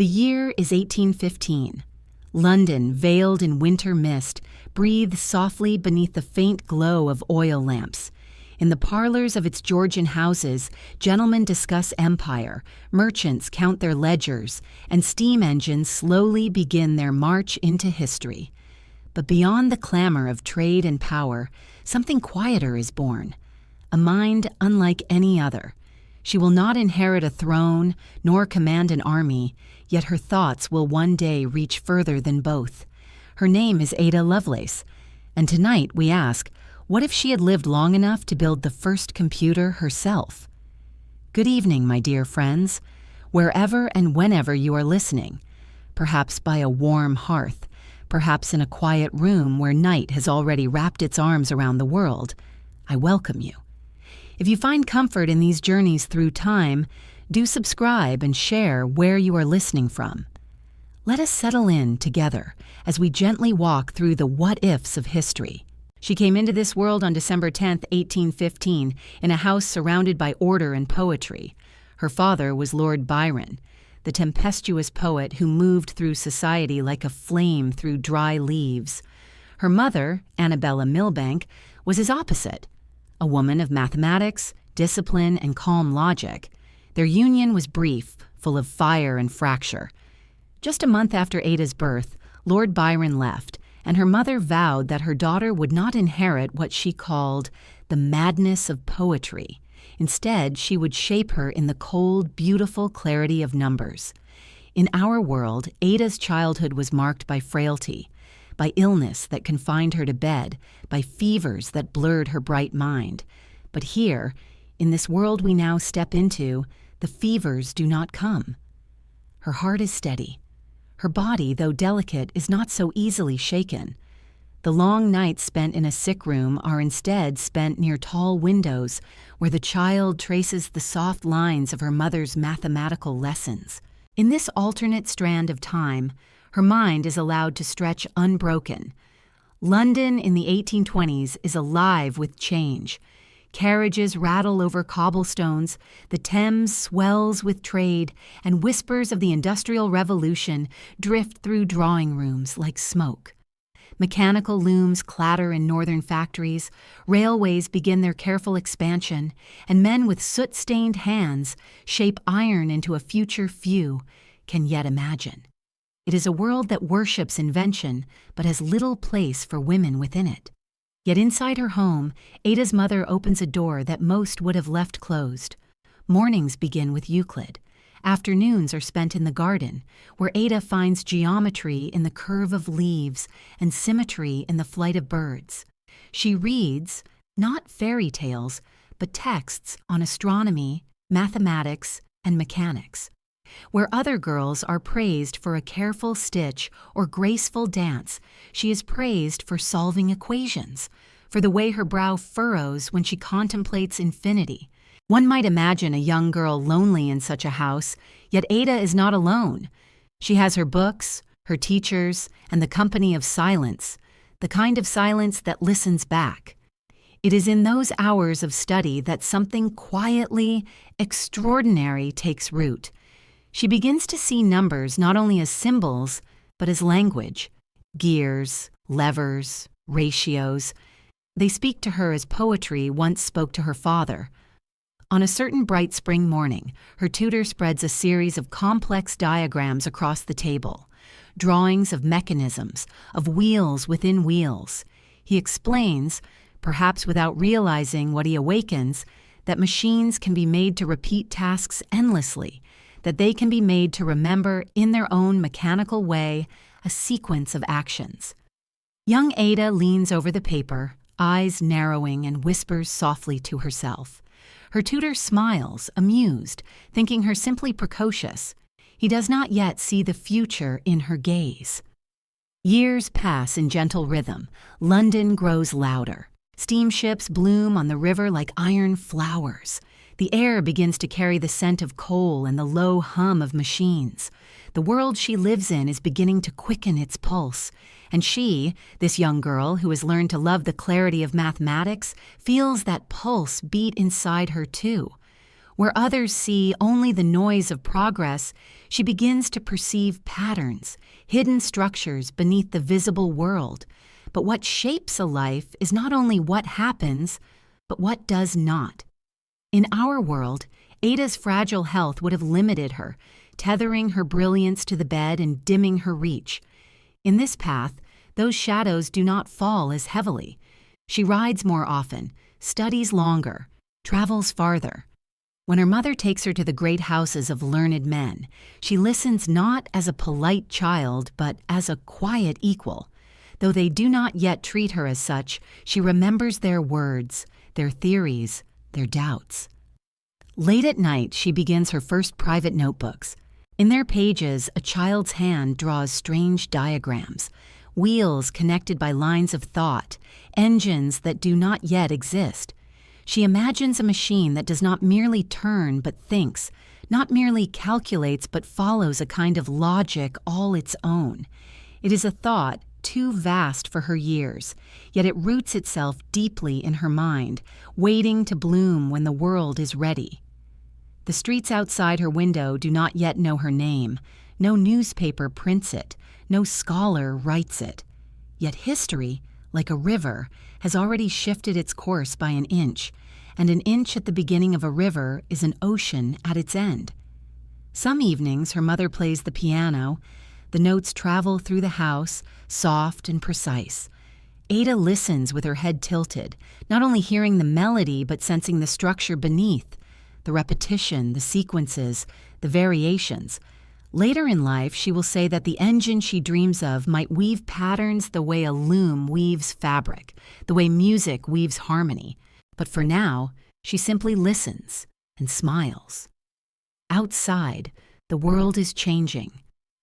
The year is 1815. London, veiled in winter mist, breathes softly beneath the faint glow of oil lamps. In the parlors of its Georgian houses, gentlemen discuss empire, merchants count their ledgers, and steam engines slowly begin their march into history. But beyond the clamor of trade and power, something quieter is born. A mind unlike any other. She will not inherit a throne, nor command an army, yet her thoughts will one day reach further than both. Her name is Ada Lovelace, and tonight we ask, what if she had lived long enough to build the first computer herself? Good evening, my dear friends, wherever and whenever you are listening, perhaps by a warm hearth, perhaps in a quiet room where night has already wrapped its arms around the world, I welcome you. If you find comfort in these journeys through time, do subscribe and share where you are listening from. Let us settle in together as we gently walk through the what-ifs of history. She came into this world on December 10, 1815, in a house surrounded by order and poetry. Her father was Lord Byron, the tempestuous poet who moved through society like a flame through dry leaves. Her mother, Annabella Milbank, was his opposite, a woman of mathematics, discipline, and calm logic. Their union was brief, full of fire and fracture. Just a month after Ada's birth, Lord Byron left, and her mother vowed that her daughter would not inherit what she called the madness of poetry. Instead, she would shape her in the cold, beautiful clarity of numbers. In our world, Ada's childhood was marked by frailty, by illness that confined her to bed, by fevers that blurred her bright mind. But here, in this world we now step into, the fevers do not come. Her heart is steady. Her body, though delicate, is not so easily shaken. The long nights spent in a sick room are instead spent near tall windows where the child traces the soft lines of her mother's mathematical lessons. In this alternate strand of time, her mind is allowed to stretch unbroken. London in the 1820s is alive with change. Carriages rattle over cobblestones, the Thames swells with trade, and whispers of the Industrial Revolution drift through drawing rooms like smoke. Mechanical looms clatter in northern factories, railways begin their careful expansion, and men with soot-stained hands shape iron into a future few can yet imagine. It is a world that worships invention, but has little place for women within it. Yet inside her home, Ada's mother opens a door that most would have left closed. Mornings begin with Euclid. Afternoons are spent in the garden, where Ada finds geometry in the curve of leaves and symmetry in the flight of birds. She reads, not fairy tales, but texts on astronomy, mathematics, and mechanics. Where other girls are praised for a careful stitch or graceful dance, she is praised for solving equations, for the way her brow furrows when she contemplates infinity. One might imagine a young girl lonely in such a house, yet Ada is not alone. She has her books, her teachers, and the company of silence, the kind of silence that listens back. It is in those hours of study that something quietly extraordinary takes root. She begins to see numbers not only as symbols, but as language. Gears, levers, ratios. They speak to her as poetry once spoke to her father. On a certain bright spring morning, her tutor spreads a series of complex diagrams across the table, drawings of mechanisms, of wheels within wheels. He explains, perhaps without realizing what he awakens, that machines can be made to repeat tasks endlessly, that they can be made to remember in their own mechanical way a sequence of actions. Young Ada leans over the paper, eyes narrowing, and whispers softly to herself. Her tutor smiles, amused, thinking her simply precocious. He does not yet see the future in her gaze. Years pass in gentle rhythm. London grows louder. Steamships bloom on the river like iron flowers. The air begins to carry the scent of coal and the low hum of machines. The world she lives in is beginning to quicken its pulse, and she, this young girl who has learned to love the clarity of mathematics, feels that pulse beat inside her too. Where others see only the noise of progress, she begins to perceive patterns, hidden structures beneath the visible world. But what shapes a life is not only what happens, but what does not. In our world, Ada's fragile health would have limited her, tethering her brilliance to the bed and dimming her reach. In this path, those shadows do not fall as heavily. She rides more often, studies longer, travels farther. When her mother takes her to the great houses of learned men, she listens not as a polite child, but as a quiet equal. Though they do not yet treat her as such, she remembers their words, their theories, their doubts. Late at night, she begins her first private notebooks. In their pages, a child's hand draws strange diagrams, wheels connected by lines of thought, engines that do not yet exist. She imagines a machine that does not merely turn but thinks, not merely calculates but follows a kind of logic all its own. It is a thought too vast for her years, yet it roots itself deeply in her mind, waiting to bloom when the world is ready. The streets outside her window do not yet know her name. No newspaper prints it. No scholar writes it. Yet history, like a river, has already shifted its course by an inch, and an inch at the beginning of a river is an ocean at its end. Some evenings her mother plays the piano. The notes travel through the house, soft and precise. Ada listens with her head tilted, not only hearing the melody but sensing the structure beneath, the repetition, the sequences, the variations. Later in life, she will say that the engine she dreams of might weave patterns the way a loom weaves fabric, the way music weaves harmony. But for now, she simply listens and smiles. Outside, the world is changing,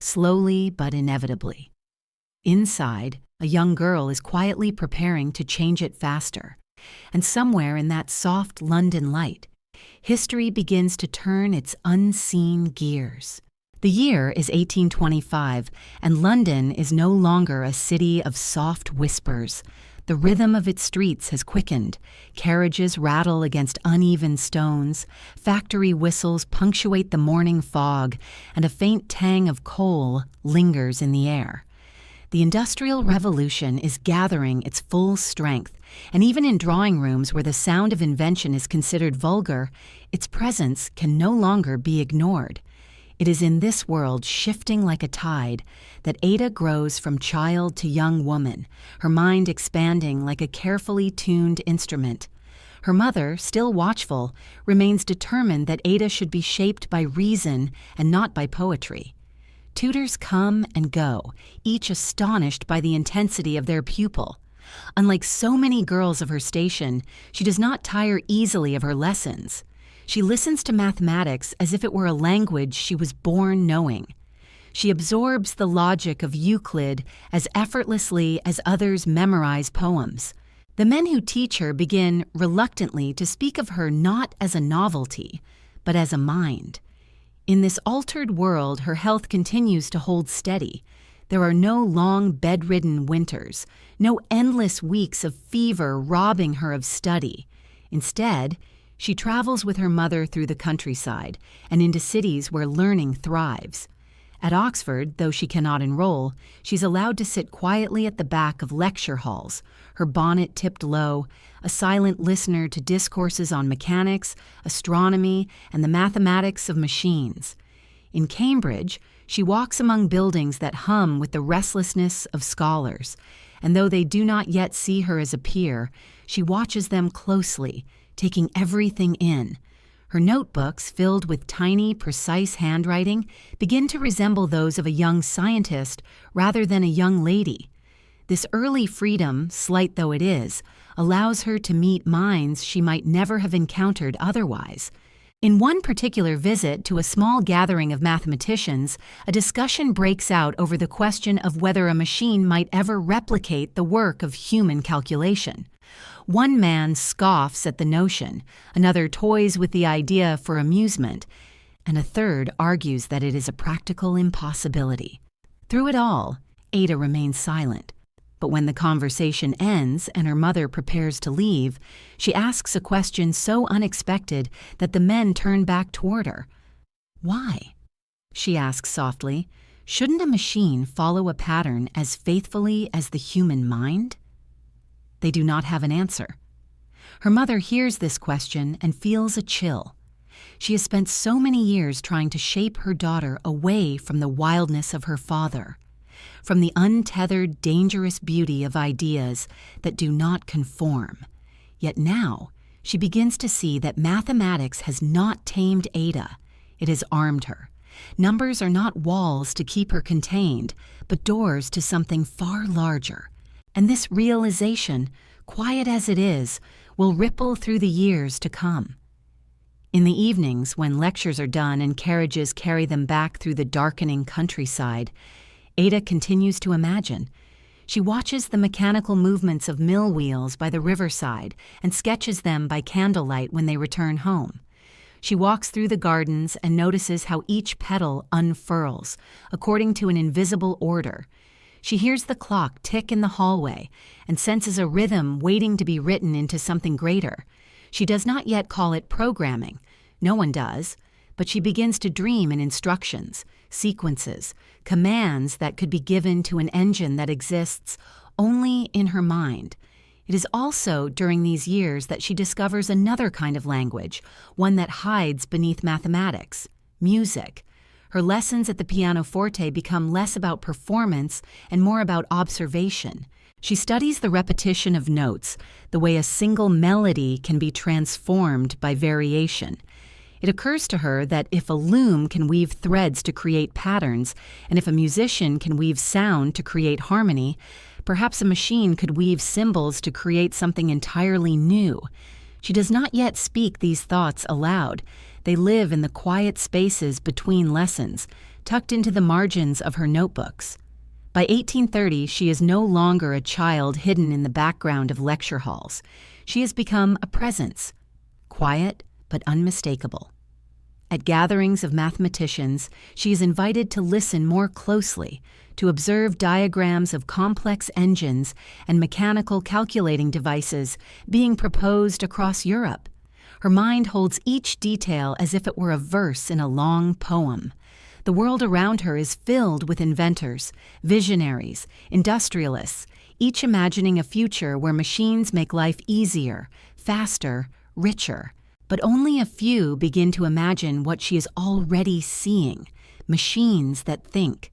slowly but inevitably. Inside, a young girl is quietly preparing to change it faster. And somewhere in that soft London light, history begins to turn its unseen gears. The year is 1825, and London is no longer a city of soft whispers. The rhythm of its streets has quickened. Carriages rattle against uneven stones, factory whistles punctuate the morning fog, and a faint tang of coal lingers in the air. The Industrial Revolution is gathering its full strength, and even in drawing rooms where the sound of invention is considered vulgar, its presence can no longer be ignored. It is in this world, shifting like a tide, that Ada grows from child to young woman, her mind expanding like a carefully tuned instrument. Her mother, still watchful, remains determined that Ada should be shaped by reason and not by poetry. Tutors come and go, each astonished by the intensity of their pupil. Unlike so many girls of her station, she does not tire easily of her lessons. She listens to mathematics as if it were a language she was born knowing. She absorbs the logic of Euclid as effortlessly as others memorize poems. The men who teach her begin reluctantly to speak of her not as a novelty, but as a mind. In this altered world, her health continues to hold steady. There are no long bedridden winters, no endless weeks of fever robbing her of study. Instead, she travels with her mother through the countryside and into cities where learning thrives. At Oxford, though she cannot enroll, she's allowed to sit quietly at the back of lecture halls, her bonnet tipped low, a silent listener to discourses on mechanics, astronomy, and the mathematics of machines. In Cambridge, she walks among buildings that hum with the restlessness of scholars, and though they do not yet see her as a peer, she watches them closely, taking everything in. Her notebooks, filled with tiny, precise handwriting, begin to resemble those of a young scientist rather than a young lady. This early freedom, slight though it is, allows her to meet minds she might never have encountered otherwise. In one particular visit to a small gathering of mathematicians, a discussion breaks out over the question of whether a machine might ever replicate the work of human calculation. One man scoffs at the notion, another toys with the idea for amusement, and a third argues that it is a practical impossibility. Through it all, Ada remains silent. But when the conversation ends and her mother prepares to leave, she asks a question so unexpected that the men turn back toward her. "Why?" she asks softly. "Shouldn't a machine follow a pattern as faithfully as the human mind?" They do not have an answer. Her mother hears this question and feels a chill. She has spent so many years trying to shape her daughter away from the wildness of her father, from the untethered, dangerous beauty of ideas that do not conform. Yet now, she begins to see that mathematics has not tamed Ada. It has armed her. Numbers are not walls to keep her contained, but doors to something far larger. And this realization, quiet as it is, will ripple through the years to come. In the evenings, when lectures are done and carriages carry them back through the darkening countryside, Ada continues to imagine. She watches the mechanical movements of mill wheels by the riverside and sketches them by candlelight when they return home. She walks through the gardens and notices how each petal unfurls, according to an invisible order. She hears the clock tick in the hallway and senses a rhythm waiting to be written into something greater. She does not yet call it programming. No one does. But she begins to dream in instructions, sequences, commands that could be given to an engine that exists only in her mind. It is also during these years that she discovers another kind of language, one that hides beneath mathematics, music. Her lessons at the pianoforte become less about performance and more about observation. She studies the repetition of notes, the way a single melody can be transformed by variation. It occurs to her that if a loom can weave threads to create patterns, and if a musician can weave sound to create harmony, perhaps a machine could weave symbols to create something entirely new. She does not yet speak these thoughts aloud. They live in the quiet spaces between lessons, tucked into the margins of her notebooks. By 1830, she is no longer a child hidden in the background of lecture halls. She has become a presence, quiet but unmistakable. At gatherings of mathematicians, she is invited to listen more closely, to observe diagrams of complex engines and mechanical calculating devices being proposed across Europe. Her mind holds each detail as if it were a verse in a long poem. The world around her is filled with inventors, visionaries, industrialists, each imagining a future where machines make life easier, faster, richer. But only a few begin to imagine what she is already seeing, machines that think.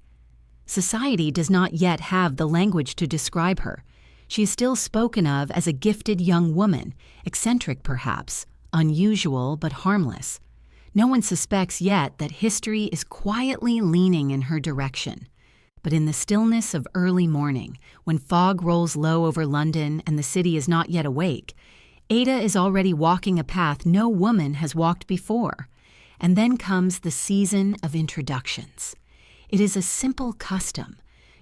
Society does not yet have the language to describe her. She is still spoken of as a gifted young woman, eccentric perhaps, unusual but harmless. No one suspects yet that history is quietly leaning in her direction. But in the stillness of early morning, when fog rolls low over London and the city is not yet awake, Ada is already walking a path no woman has walked before. And then comes the season of introductions. It is a simple custom.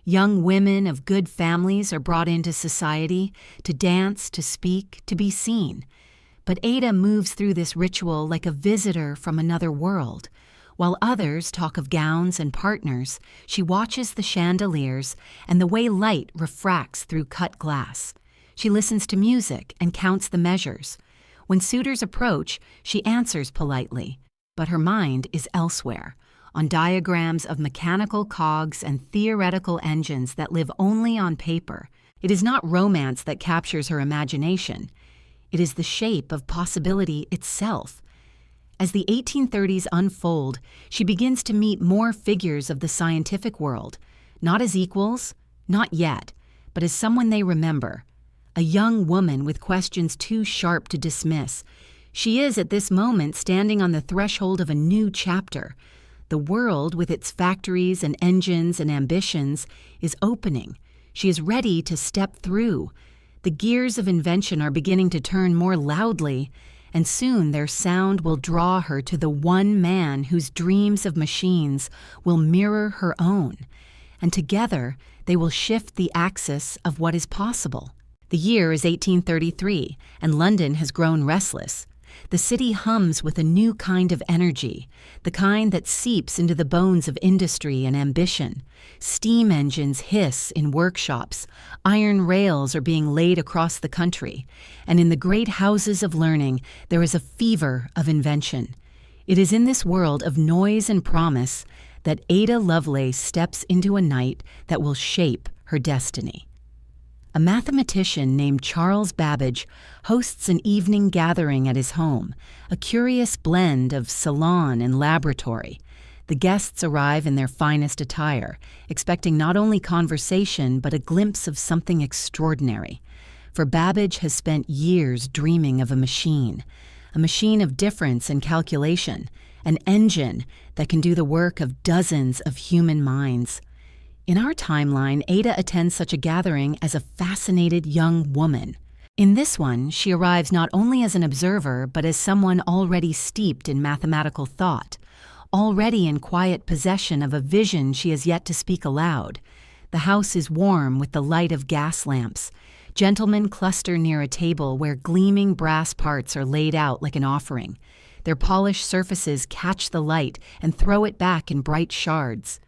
Young women of good families are brought into society to dance, to speak, to be seen. But Ada moves through this ritual like a visitor from another world. While others talk of gowns and partners, she watches the chandeliers and the way light refracts through cut glass. She listens to music and counts the measures. When suitors approach, she answers politely, but her mind is elsewhere, on diagrams of mechanical cogs and theoretical engines that live only on paper. It is not romance that captures her imagination. It is the shape of possibility itself. As the 1830s unfold, she begins to meet more figures of the scientific world, not as equals, not yet, but as someone they remember. A young woman with questions too sharp to dismiss. She is at this moment standing on the threshold of a new chapter. The world, with its factories and engines and ambitions, is opening. She is ready to step through. The gears of invention are beginning to turn more loudly, and soon their sound will draw her to the one man whose dreams of machines will mirror her own. And together, they will shift the axis of what is possible. The year is 1833, and London has grown restless. the city hums with a new kind of energy, the kind that seeps into the bones of industry and ambition. Steam engines hiss in workshops, iron rails are being laid across the country, and in the great houses of learning there is a fever of invention. It is in this world of noise and promise that Ada Lovelace steps into a night that will shape her destiny. A mathematician named Charles Babbage hosts an evening gathering at his home, a curious blend of salon and laboratory. The guests arrive in their finest attire, expecting not only conversation but a glimpse of something extraordinary. For Babbage has spent years dreaming of a machine of difference and calculation, an engine that can do the work of dozens of human minds. In our timeline, Ada attends such a gathering as a fascinated young woman. In this one, she arrives not only as an observer, but as someone already steeped in mathematical thought, already in quiet possession of a vision she has yet to speak aloud. The house is warm with the light of gas lamps. Gentlemen cluster near a table where gleaming brass parts are laid out like an offering. Their polished surfaces catch the light and throw it back in bright shards.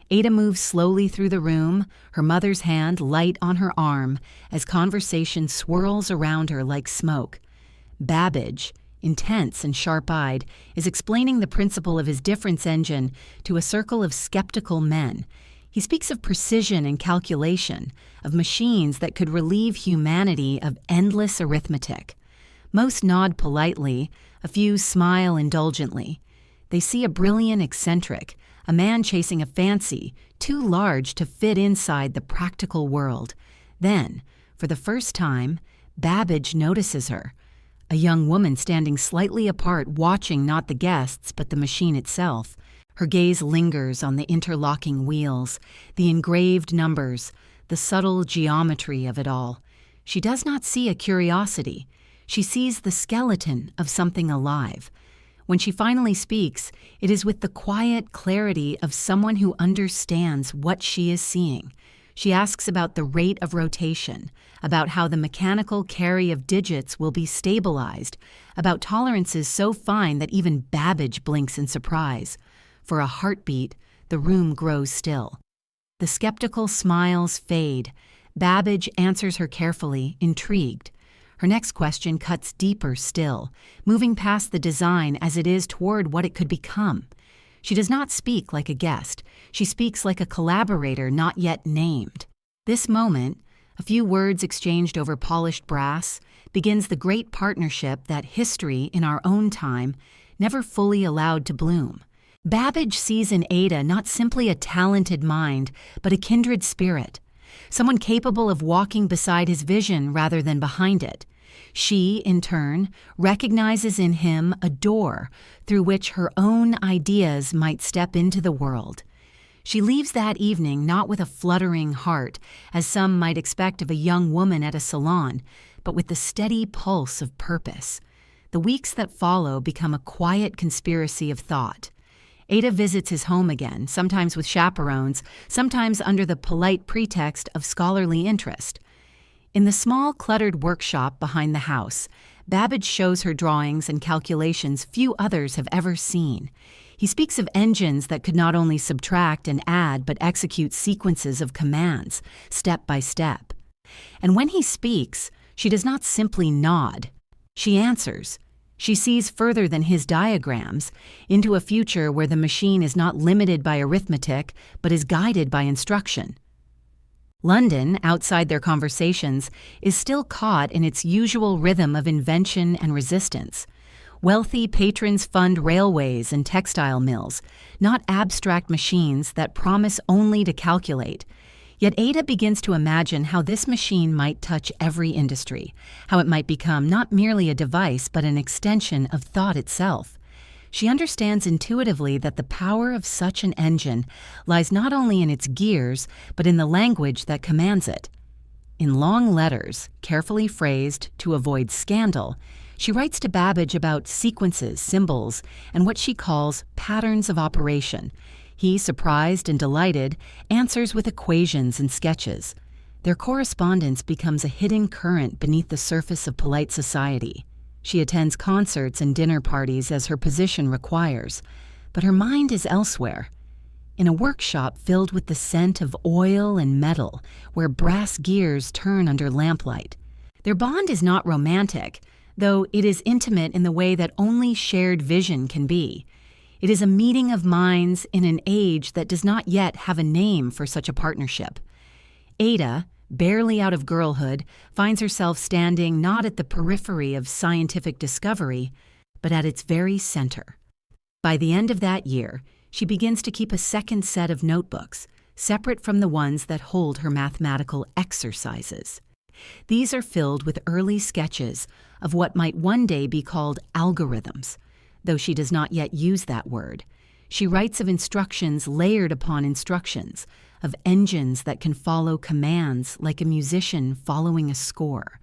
Ada moves slowly through the room, her mother's hand light on her arm, as conversation swirls around her like smoke. Babbage, intense and sharp-eyed, is explaining the principle of his difference engine to a circle of skeptical men. He speaks of precision and calculation, of machines that could relieve humanity of endless arithmetic. Most nod politely, a few smile indulgently. They see a brilliant eccentric, a man chasing a fancy, too large to fit inside the practical world. Then, for the first time, Babbage notices her, a young woman standing slightly apart watching not the guests but the machine itself. Her gaze lingers on the interlocking wheels, the engraved numbers, the subtle geometry of it all. She does not see a curiosity. She sees the skeleton of something alive. When she finally speaks, it is with the quiet clarity of someone who understands what she is seeing. She asks about the rate of rotation, about how the mechanical carry of digits will be stabilized, about tolerances so fine that even Babbage blinks in surprise. For a heartbeat, the room grows still. The skeptical smiles fade. Babbage answers her carefully, intrigued. Her next question cuts deeper still, moving past the design as it is toward what it could become. She does not speak like a guest. She speaks like a collaborator not yet named. This moment, a few words exchanged over polished brass, begins the great partnership that history, in our own time, never fully allowed to bloom. Babbage sees in Ada not simply a talented mind, but a kindred spirit, someone capable of walking beside his vision rather than behind it. She, in turn, recognizes in him a door through which her own ideas might step into the world. She leaves that evening not with a fluttering heart, as some might expect of a young woman at a salon, but with the steady pulse of purpose. The weeks that follow become a quiet conspiracy of thought. Ada visits his home again, sometimes with chaperones, sometimes under the polite pretext of scholarly interest. In the small, cluttered workshop behind the house, Babbage shows her drawings and calculations few others have ever seen. He speaks of engines that could not only subtract and add but execute sequences of commands, step by step. And when he speaks, she does not simply nod. She answers. She sees further than his diagrams, into a future where the machine is not limited by arithmetic, but is guided by instruction. London, outside their conversations, is still caught in its usual rhythm of invention and resistance. Wealthy patrons fund railways and textile mills, not abstract machines that promise only to calculate. Yet Ada begins to imagine how this machine might touch every industry, how it might become not merely a device but an extension of thought itself. She understands intuitively that the power of such an engine lies not only in its gears, but in the language that commands it. In long letters, carefully phrased to avoid scandal, she writes to Babbage about sequences, symbols, and what she calls patterns of operation. He, surprised and delighted, answers with equations and sketches. Their correspondence becomes a hidden current beneath the surface of polite society. She attends concerts and dinner parties as her position requires, but her mind is elsewhere. In a workshop filled with the scent of oil and metal, where brass gears turn under lamplight. Their bond is not romantic, though it is intimate in the way that only shared vision can be. It is a meeting of minds in an age that does not yet have a name for such a partnership. Ada, barely out of girlhood, finds herself standing not at the periphery of scientific discovery, but at its very center. By the end of that year, she begins to keep a second set of notebooks, separate from the ones that hold her mathematical exercises. These are filled with early sketches of what might one day be called algorithms, though she does not yet use that word. She writes of instructions layered upon instructions, of engines that can follow commands like a musician following a score.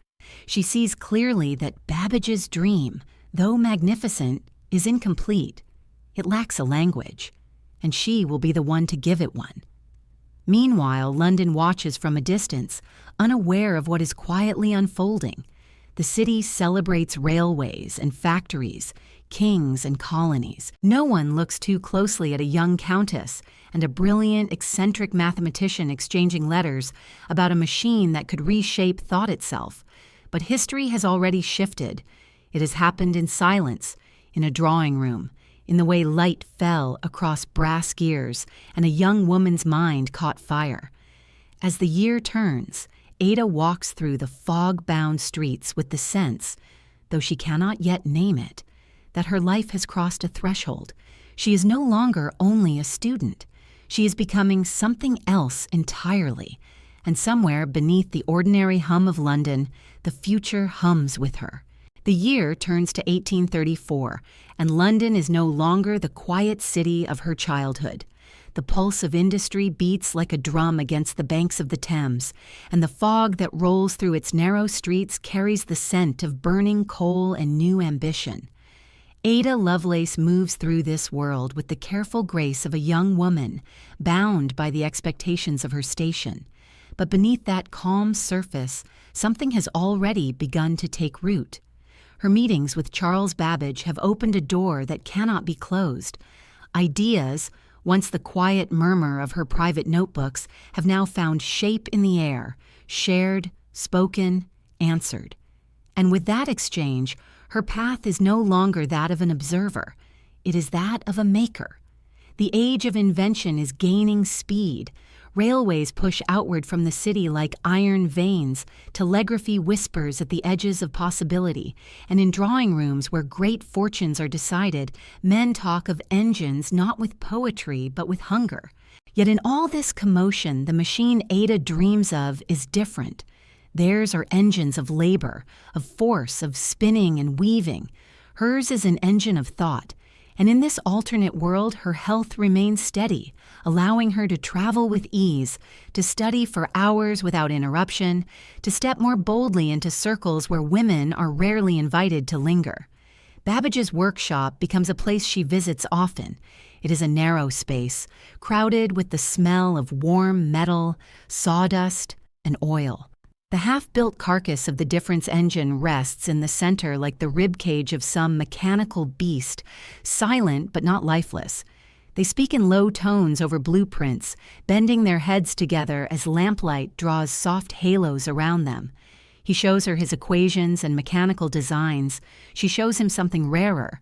She sees clearly that Babbage's dream, though magnificent, is incomplete. It lacks a language, and she will be the one to give it one. Meanwhile, London watches from a distance, unaware of what is quietly unfolding. The city celebrates railways and factories, kings and colonies. No one looks too closely at a young countess and a brilliant, eccentric mathematician exchanging letters about a machine that could reshape thought itself. But history has already shifted. It has happened in silence, in a drawing room, in the way light fell across brass gears and a young woman's mind caught fire. As the year turns, Ada walks through the fog-bound streets with the sense, though she cannot yet name it, that her life has crossed a threshold. She is no longer only a student. She is becoming something else entirely, and somewhere beneath the ordinary hum of London, the future hums with her. The year turns to 1834, and London is no longer the quiet city of her childhood. The pulse of industry beats like a drum against the banks of the Thames, and the fog that rolls through its narrow streets carries the scent of burning coal and new ambition. Ada Lovelace moves through this world with the careful grace of a young woman, bound by the expectations of her station. But beneath that calm surface, something has already begun to take root. Her meetings with Charles Babbage have opened a door that cannot be closed. Ideas, once the quiet murmur of her private notebooks, have now found shape in the air, shared, spoken, answered. And with that exchange, her path is no longer that of an observer. It is that of a maker. The age of invention is gaining speed. Railways push outward from the city like iron veins. Telegraphy whispers at the edges of possibility. And in drawing rooms where great fortunes are decided, men talk of engines not with poetry but with hunger. Yet in all this commotion, the machine Ada dreams of is different. Theirs are engines of labor, of force, of spinning and weaving. Hers is an engine of thought. And in this alternate world, her health remains steady, allowing her to travel with ease, to study for hours without interruption, to step more boldly into circles where women are rarely invited to linger. Babbage's workshop becomes a place she visits often. It is a narrow space, crowded with the smell of warm metal, sawdust, and oil. The half-built carcass of the difference engine rests in the center like the ribcage of some mechanical beast, silent but not lifeless. They speak in low tones over blueprints, bending their heads together as lamplight draws soft halos around them. He shows her his equations and mechanical designs. She shows him something rarer.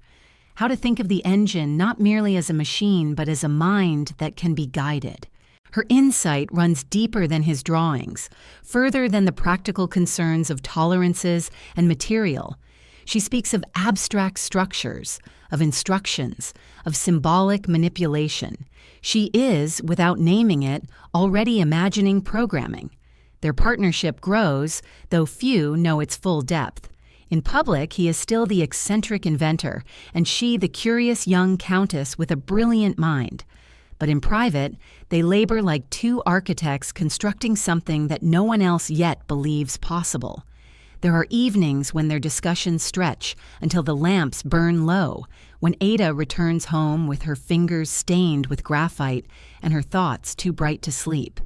How to think of the engine not merely as a machine but as a mind that can be guided. Her insight runs deeper than his drawings, further than the practical concerns of tolerances and material. She speaks of abstract structures, of instructions, of symbolic manipulation. She is, without naming it, already imagining programming. Their partnership grows, though few know its full depth. In public, he is still the eccentric inventor, and she the curious young countess with a brilliant mind. But in private, they labor like two architects constructing something that no one else yet believes possible. There are evenings when their discussions stretch until the lamps burn low, when Ada returns home with her fingers stained with graphite and her thoughts too bright to sleep.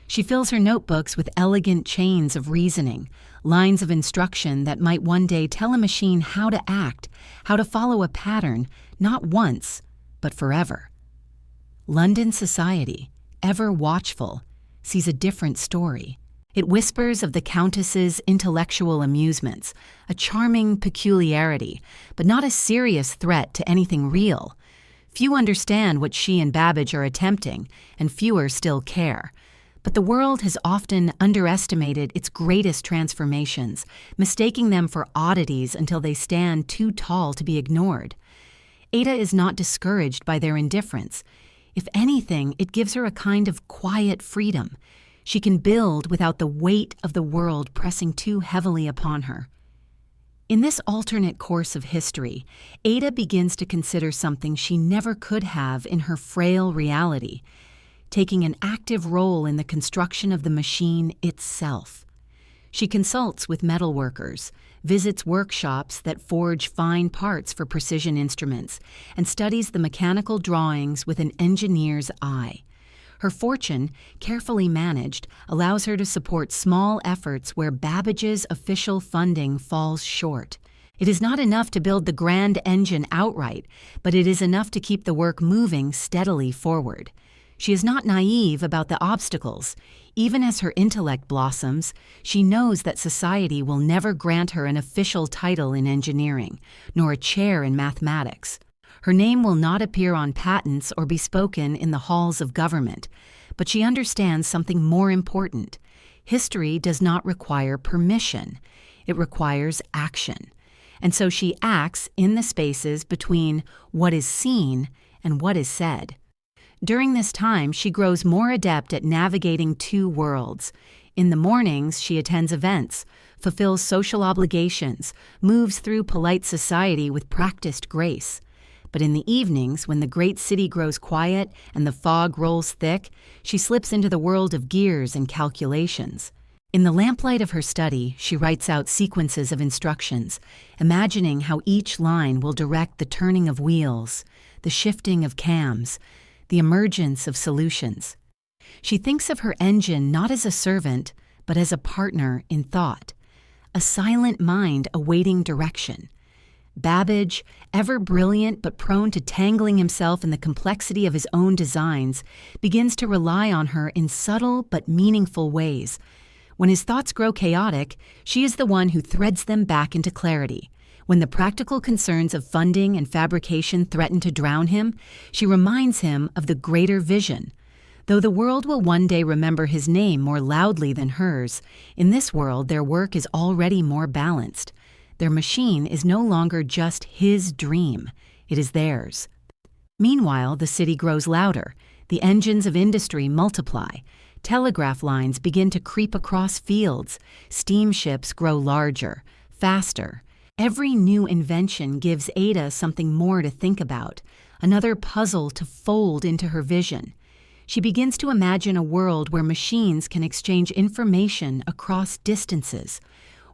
She fills her notebooks with elegant chains of reasoning, lines of instruction that might one day tell a machine how to act, how to follow a pattern, not once, but forever. London society, ever watchful, sees a different story. It whispers of the Countess's intellectual amusements, a charming peculiarity, but not a serious threat to anything real. Few understand what she and Babbage are attempting, and fewer still care. But the world has often underestimated its greatest transformations, mistaking them for oddities until they stand too tall to be ignored. Ada is not discouraged by their indifference. If anything, it gives her a kind of quiet freedom. She can build without the weight of the world pressing too heavily upon her. In this alternate course of history, Ada begins to consider something she never could have in her frail reality, taking an active role in the construction of the machine itself. She consults with metalworkers, visits workshops that forge fine parts for precision instruments, and studies the mechanical drawings with an engineer's eye. Her fortune, carefully managed, allows her to support small efforts where Babbage's official funding falls short. It is not enough to build the grand engine outright, but it is enough to keep the work moving steadily forward. She is not naive about the obstacles. Even as her intellect blossoms, she knows that society will never grant her an official title in engineering, nor a chair in mathematics. Her name will not appear on patents or be spoken in the halls of government, but she understands something more important. History does not require permission. It requires action. And so she acts in the spaces between what is seen and what is said. During this time, she grows more adept at navigating two worlds. In the mornings, she attends events, fulfills social obligations, moves through polite society with practiced grace. But in the evenings, when the great city grows quiet and the fog rolls thick, she slips into the world of gears and calculations. In the lamplight of her study, she writes out sequences of instructions, imagining how each line will direct the turning of wheels, the shifting of cams, the emergence of solutions. She thinks of her engine not as a servant, but as a partner in thought, a silent mind awaiting direction. Babbage, ever brilliant but prone to tangling himself in the complexity of his own designs, begins to rely on her in subtle but meaningful ways. When his thoughts grow chaotic, she is the one who threads them back into clarity. When the practical concerns of funding and fabrication threaten to drown him, she reminds him of the greater vision. Though the world will one day remember his name more loudly than hers, in this world their work is already more balanced. Their machine is no longer just his dream, it is theirs. Meanwhile, the city grows louder. The engines of industry multiply. Telegraph lines begin to creep across fields. Steamships grow larger, faster. Every new invention gives Ada something more to think about, another puzzle to fold into her vision. She begins to imagine a world where machines can exchange information across distances,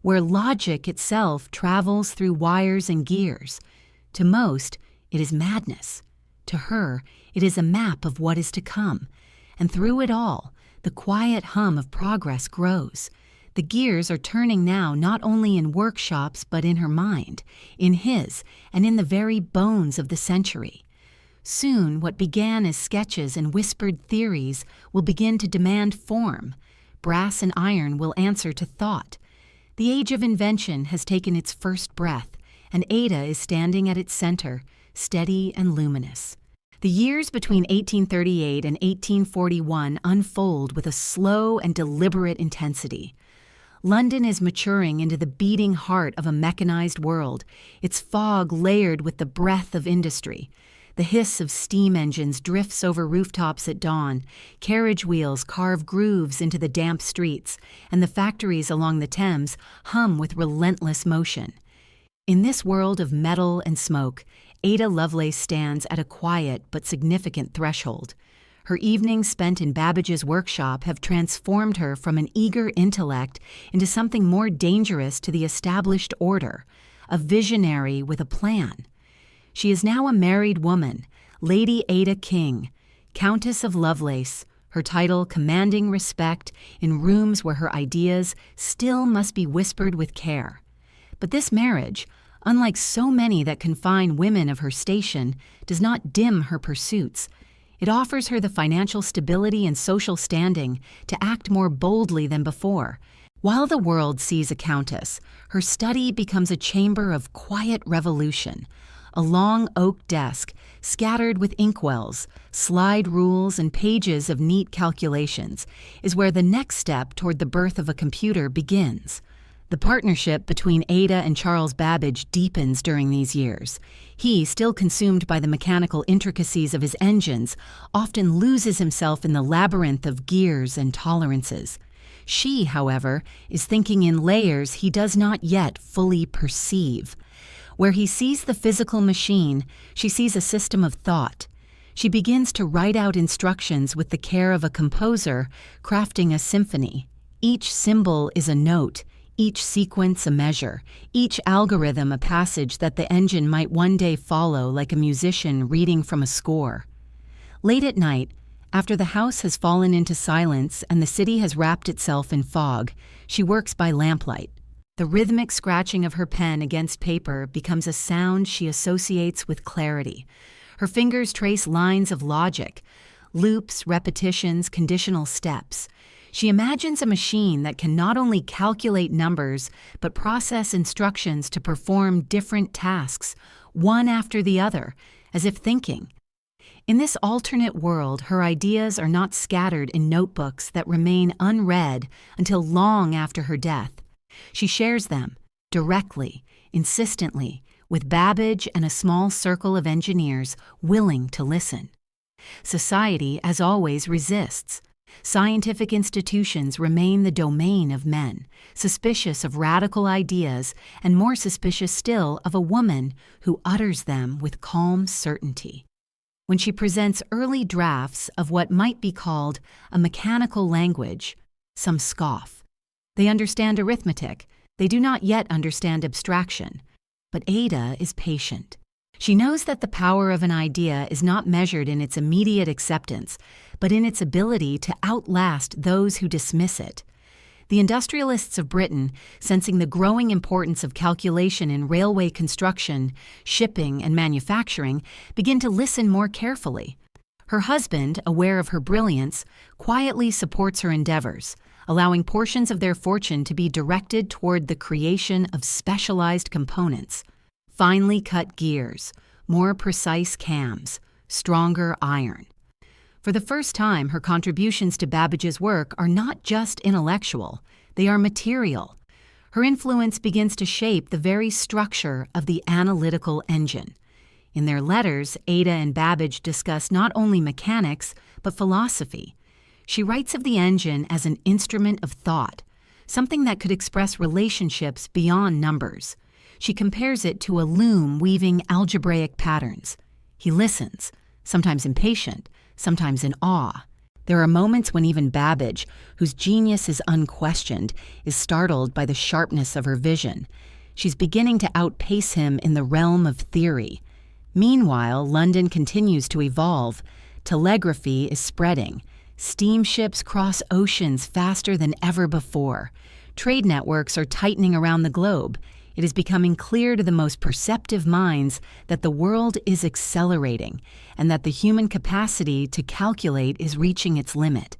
where logic itself travels through wires and gears. To most, it is madness. To her, it is a map of what is to come. And through it all, the quiet hum of progress grows. The gears are turning now not only in workshops but in her mind, in his, and in the very bones of the century. Soon, what began as sketches and whispered theories will begin to demand form. Brass and iron will answer to thought. The age of invention has taken its first breath, and Ada is standing at its center, steady and luminous. The years between 1838 and 1841 unfold with a slow and deliberate intensity. London is maturing into the beating heart of a mechanized world, its fog layered with the breath of industry. The hiss of steam engines drifts over rooftops at dawn, carriage wheels carve grooves into the damp streets, and the factories along the Thames hum with relentless motion. In this world of metal and smoke, Ada Lovelace stands at a quiet but significant threshold. Her evenings spent in Babbage's workshop have transformed her from an eager intellect into something more dangerous to the established order, a visionary with a plan. She is now a married woman, Lady Ada King, Countess of Lovelace, her title commanding respect in rooms where her ideas still must be whispered with care. But this marriage, unlike so many that confine women of her station, does not dim her pursuits. It offers her the financial stability and social standing to act more boldly than before. While the world sees a countess, her study becomes a chamber of quiet revolution. A long oak desk, scattered with inkwells, slide rules, and pages of neat calculations, is where the next step toward the birth of a computer begins. The partnership between Ada and Charles Babbage deepens during these years. He, still consumed by the mechanical intricacies of his engines, often loses himself in the labyrinth of gears and tolerances. She, however, is thinking in layers he does not yet fully perceive. Where he sees the physical machine, she sees a system of thought. She begins to write out instructions with the care of a composer crafting a symphony. Each symbol is a note, each sequence a measure, each algorithm a passage that the engine might one day follow like a musician reading from a score. Late at night, after the house has fallen into silence and the city has wrapped itself in fog, she works by lamplight. The rhythmic scratching of her pen against paper becomes a sound she associates with clarity. Her fingers trace lines of logic, loops, repetitions, conditional steps. She imagines a machine that can not only calculate numbers, but process instructions to perform different tasks, one after the other, as if thinking. In this alternate world, her ideas are not scattered in notebooks that remain unread until long after her death. She shares them, directly, insistently, with Babbage and a small circle of engineers willing to listen. Society, as always, resists. Scientific institutions remain the domain of men, suspicious of radical ideas and more suspicious still of a woman who utters them with calm certainty. When she presents early drafts of what might be called a mechanical language, some scoff. They understand arithmetic. They do not yet understand abstraction. But Ada is patient. She knows that the power of an idea is not measured in its immediate acceptance, but in its ability to outlast those who dismiss it. The industrialists of Britain, sensing the growing importance of calculation in railway construction, shipping, and manufacturing, begin to listen more carefully. Her husband, aware of her brilliance, quietly supports her endeavors, allowing portions of their fortune to be directed toward the creation of specialized components, finely cut gears, more precise cams, stronger iron. For the first time, her contributions to Babbage's work are not just intellectual, they are material. Her influence begins to shape the very structure of the analytical engine. In their letters, Ada and Babbage discuss not only mechanics, but philosophy. She writes of the engine as an instrument of thought, something that could express relationships beyond numbers. She compares it to a loom weaving algebraic patterns. He listens, sometimes impatient, sometimes in awe. There are moments when even Babbage, whose genius is unquestioned, is startled by the sharpness of her vision. She's beginning to outpace him in the realm of theory. Meanwhile, London continues to evolve. Telegraphy is spreading. Steamships cross oceans faster than ever before. Trade networks are tightening around the globe. It is becoming clear to the most perceptive minds that the world is accelerating and that the human capacity to calculate is reaching its limit.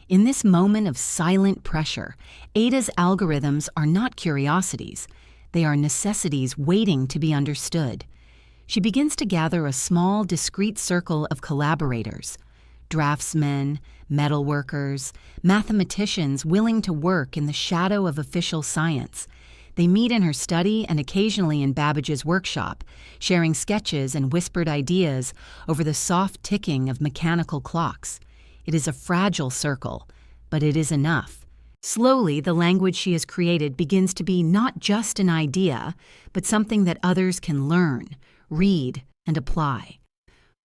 In this moment of silent pressure, Ada's algorithms are not curiosities. They are necessities waiting to be understood. She begins to gather a small, discreet circle of collaborators. Draftsmen, metalworkers, mathematicians willing to work in the shadow of official science. They meet in her study and occasionally in Babbage's workshop, sharing sketches and whispered ideas over the soft ticking of mechanical clocks. It is a fragile circle, but it is enough. Slowly, the language she has created begins to be not just an idea, but something that others can learn, read, and apply.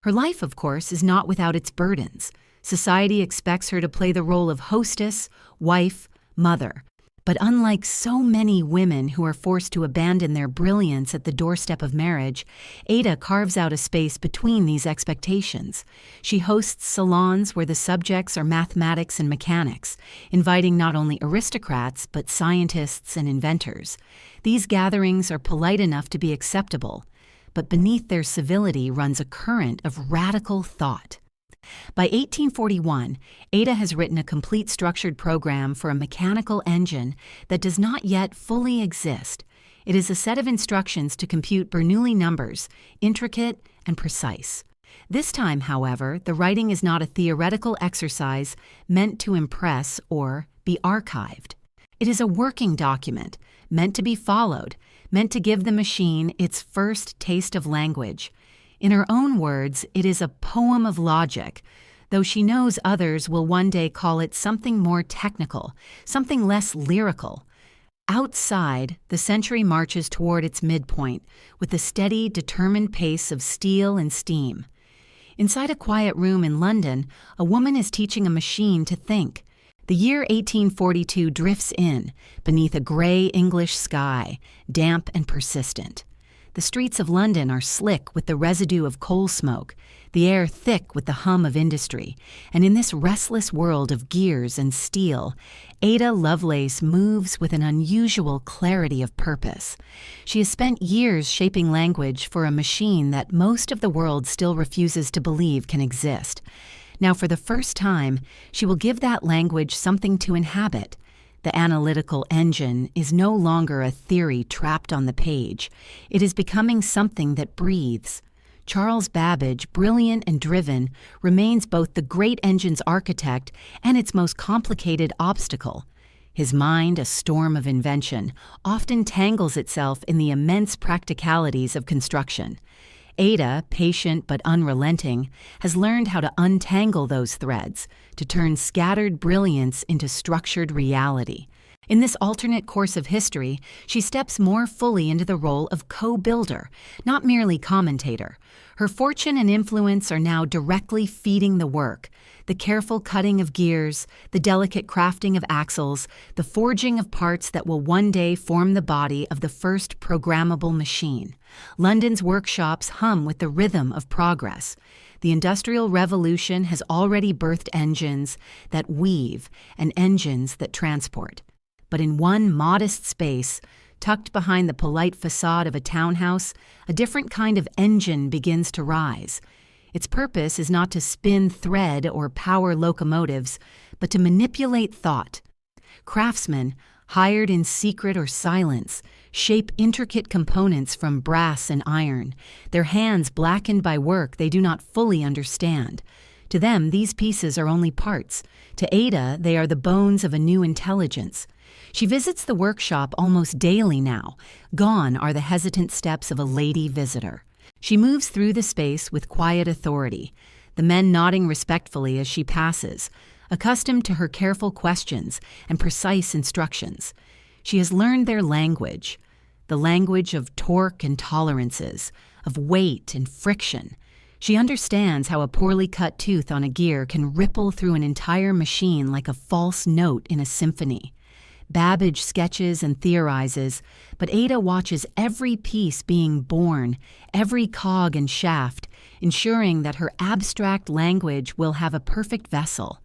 Her life, of course, is not without its burdens. Society expects her to play the role of hostess, wife, mother. But unlike so many women who are forced to abandon their brilliance at the doorstep of marriage, Ada carves out a space between these expectations. She hosts salons where the subjects are mathematics and mechanics, inviting not only aristocrats but scientists and inventors. These gatherings are polite enough to be acceptable, but beneath their civility runs a current of radical thought. By 1841, Ada has written a complete structured program for a mechanical engine that does not yet fully exist. It is a set of instructions to compute Bernoulli numbers, intricate and precise. This time, however, the writing is not a theoretical exercise meant to impress or be archived. It is a working document, meant to be followed, meant to give the machine its first taste of language. In her own words, it is a poem of logic, though she knows others will one day call it something more technical, something less lyrical. Outside, the century marches toward its midpoint with the steady, determined pace of steel and steam. Inside a quiet room in London, a woman is teaching a machine to think. The year 1842 drifts in, beneath a gray English sky, damp and persistent. The streets of London are slick with the residue of coal smoke, the air thick with the hum of industry, and in this restless world of gears and steel, Ada Lovelace moves with an unusual clarity of purpose. She has spent years shaping language for a machine that most of the world still refuses to believe can exist. Now, for the first time, she will give that language something to inhabit. The analytical engine is no longer a theory trapped on the page. It is becoming something that breathes. Charles Babbage, brilliant and driven, remains both the great engine's architect and its most complicated obstacle. His mind, a storm of invention, often tangles itself in the immense practicalities of construction. Ada, patient but unrelenting, has learned how to untangle those threads, to turn scattered brilliance into structured reality. In this alternate course of history, she steps more fully into the role of co-builder, not merely commentator. Her fortune and influence are now directly feeding the work. The careful cutting of gears, the delicate crafting of axles, the forging of parts that will one day form the body of the first programmable machine. London's workshops hum with the rhythm of progress. The Industrial Revolution has already birthed engines that weave and engines that transport. But in one modest space, tucked behind the polite facade of a townhouse, a different kind of engine begins to rise. Its purpose is not to spin thread or power locomotives, but to manipulate thought. Craftsmen, hired in secret or silence, shape intricate components from brass and iron, their hands blackened by work they do not fully understand. To them, these pieces are only parts. To Ada, they are the bones of a new intelligence. She visits the workshop almost daily now. Gone are the hesitant steps of a lady visitor. She moves through the space with quiet authority, the men nodding respectfully as she passes, accustomed to her careful questions and precise instructions. She has learned their language, the language of torque and tolerances, of weight and friction. She understands how a poorly cut tooth on a gear can ripple through an entire machine like a false note in a symphony. Babbage sketches and theorizes, but Ada watches every piece being born, every cog and shaft, ensuring that her abstract language will have a perfect vessel.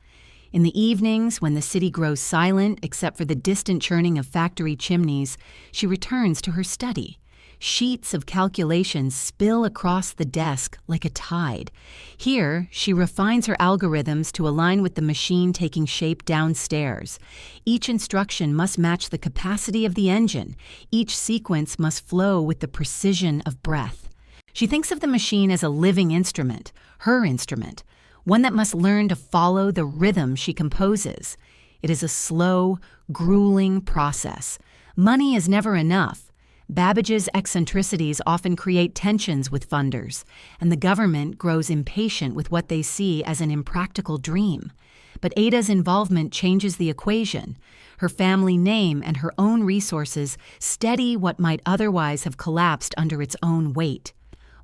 In the evenings, when the city grows silent except for the distant churning of factory chimneys, she returns to her study. Sheets of calculations spill across the desk like a tide. Here, she refines her algorithms to align with the machine taking shape downstairs. Each instruction must match the capacity of the engine. Each sequence must flow with the precision of breath. She thinks of the machine as a living instrument, her instrument, one that must learn to follow the rhythm she composes. It is a slow, grueling process. Money is never enough. Babbage's eccentricities often create tensions with funders, and the government grows impatient with what they see as an impractical dream. But Ada's involvement changes the equation. Her family name and her own resources steady what might otherwise have collapsed under its own weight.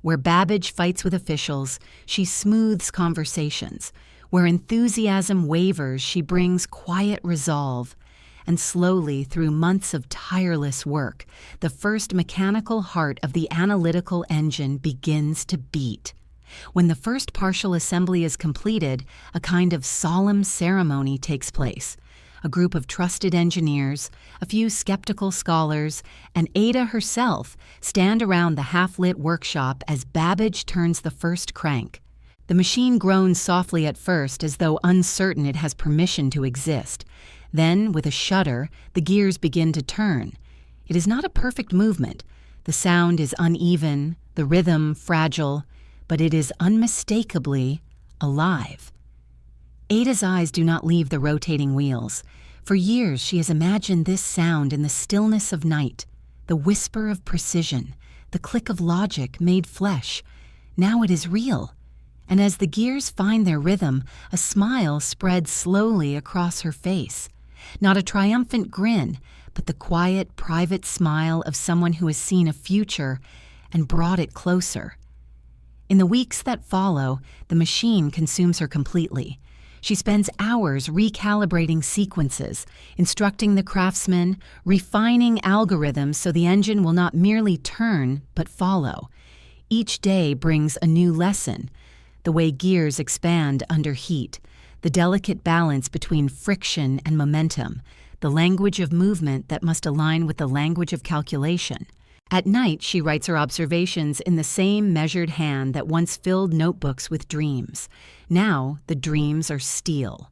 Where Babbage fights with officials, she smooths conversations. Where enthusiasm wavers, she brings quiet resolve. and slowly, through months of tireless work, the first mechanical heart of the analytical engine begins to beat. When the first partial assembly is completed, a kind of solemn ceremony takes place. A group of trusted engineers, a few skeptical scholars, and Ada herself stand around the half-lit workshop as Babbage turns the first crank. The machine groans softly at first, as though uncertain it has permission to exist. Then, with a shudder, the gears begin to turn. It is not a perfect movement. The sound is uneven, the rhythm fragile, but it is unmistakably alive. Ada's eyes do not leave the rotating wheels. For years she has imagined this sound in the stillness of night, the whisper of precision, the click of logic made flesh. Now it is real. And as the gears find their rhythm, a smile spreads slowly across her face. Not a triumphant grin, but the quiet, private smile of someone who has seen a future and brought it closer. In the weeks that follow, the machine consumes her completely. She spends hours recalibrating sequences, instructing the craftsman, refining algorithms so the engine will not merely turn, but follow. Each day brings a new lesson: the way gears expand under heat, the delicate balance between friction and momentum, the language of movement that must align with the language of calculation. At night, she writes her observations in the same measured hand that once filled notebooks with dreams. Now, the dreams are steel.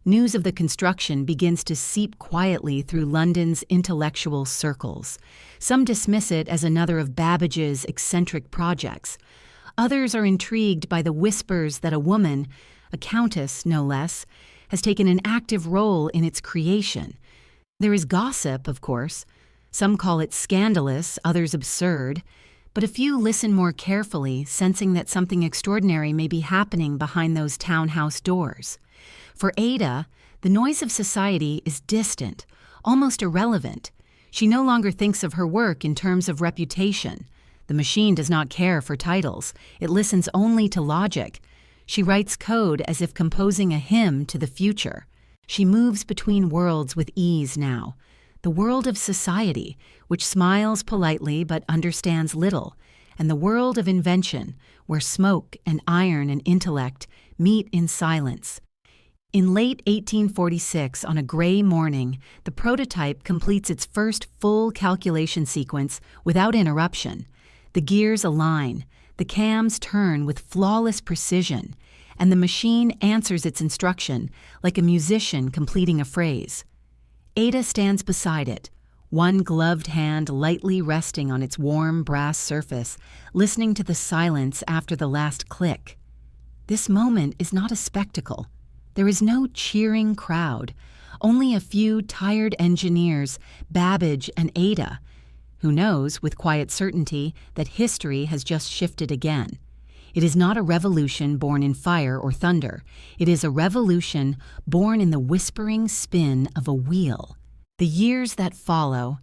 News of the construction begins to seep quietly through London's intellectual circles. Some dismiss it as another of Babbage's eccentric projects. Others are intrigued by the whispers that a woman, a countess no less, has taken an active role in its creation. There is gossip, of course. Some call it scandalous, others absurd, but a few listen more carefully, sensing that something extraordinary may be happening behind those townhouse doors. For Ada, the noise of society is distant, almost irrelevant. She no longer thinks of her work in terms of reputation. The machine does not care for titles. It listens only to logic. She writes code as if composing a hymn to the future. She moves between worlds with ease now. The world of society, which smiles politely but understands little, and the world of invention, where smoke and iron and intellect meet in silence. In late 1846, on a gray morning, the prototype completes its first full calculation sequence without interruption. The gears align, the cams turn with flawless precision, and the machine answers its instruction like a musician completing a phrase. Ada stands beside it, one gloved hand lightly resting on its warm brass surface, listening to the silence after the last click. This moment is not a spectacle. There is no cheering crowd, only a few tired engineers, Babbage and Ada, who knows with quiet certainty that history has just shifted again. It is not a revolution born in fire or thunder. It is a revolution born in the whispering spin of a wheel. The years that follow,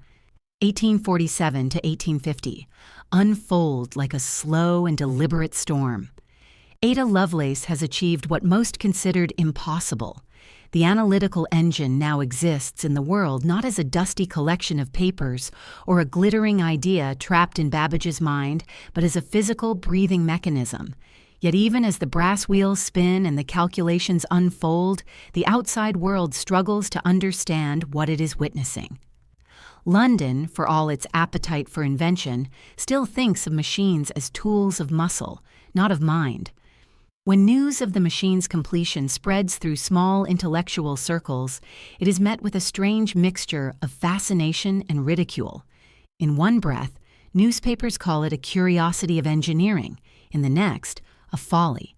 1847 to 1850, unfold like a slow and deliberate storm. Ada Lovelace has achieved what most considered impossible. The analytical engine now exists in the world not as a dusty collection of papers or a glittering idea trapped in Babbage's mind, but as a physical, breathing mechanism. Yet even as the brass wheels spin and the calculations unfold, the outside world struggles to understand what it is witnessing. London, for all its appetite for invention, still thinks of machines as tools of muscle, not of mind. When news of the machine's completion spreads through small intellectual circles, it is met with a strange mixture of fascination and ridicule. In one breath, newspapers call it a curiosity of engineering, in the next, a folly.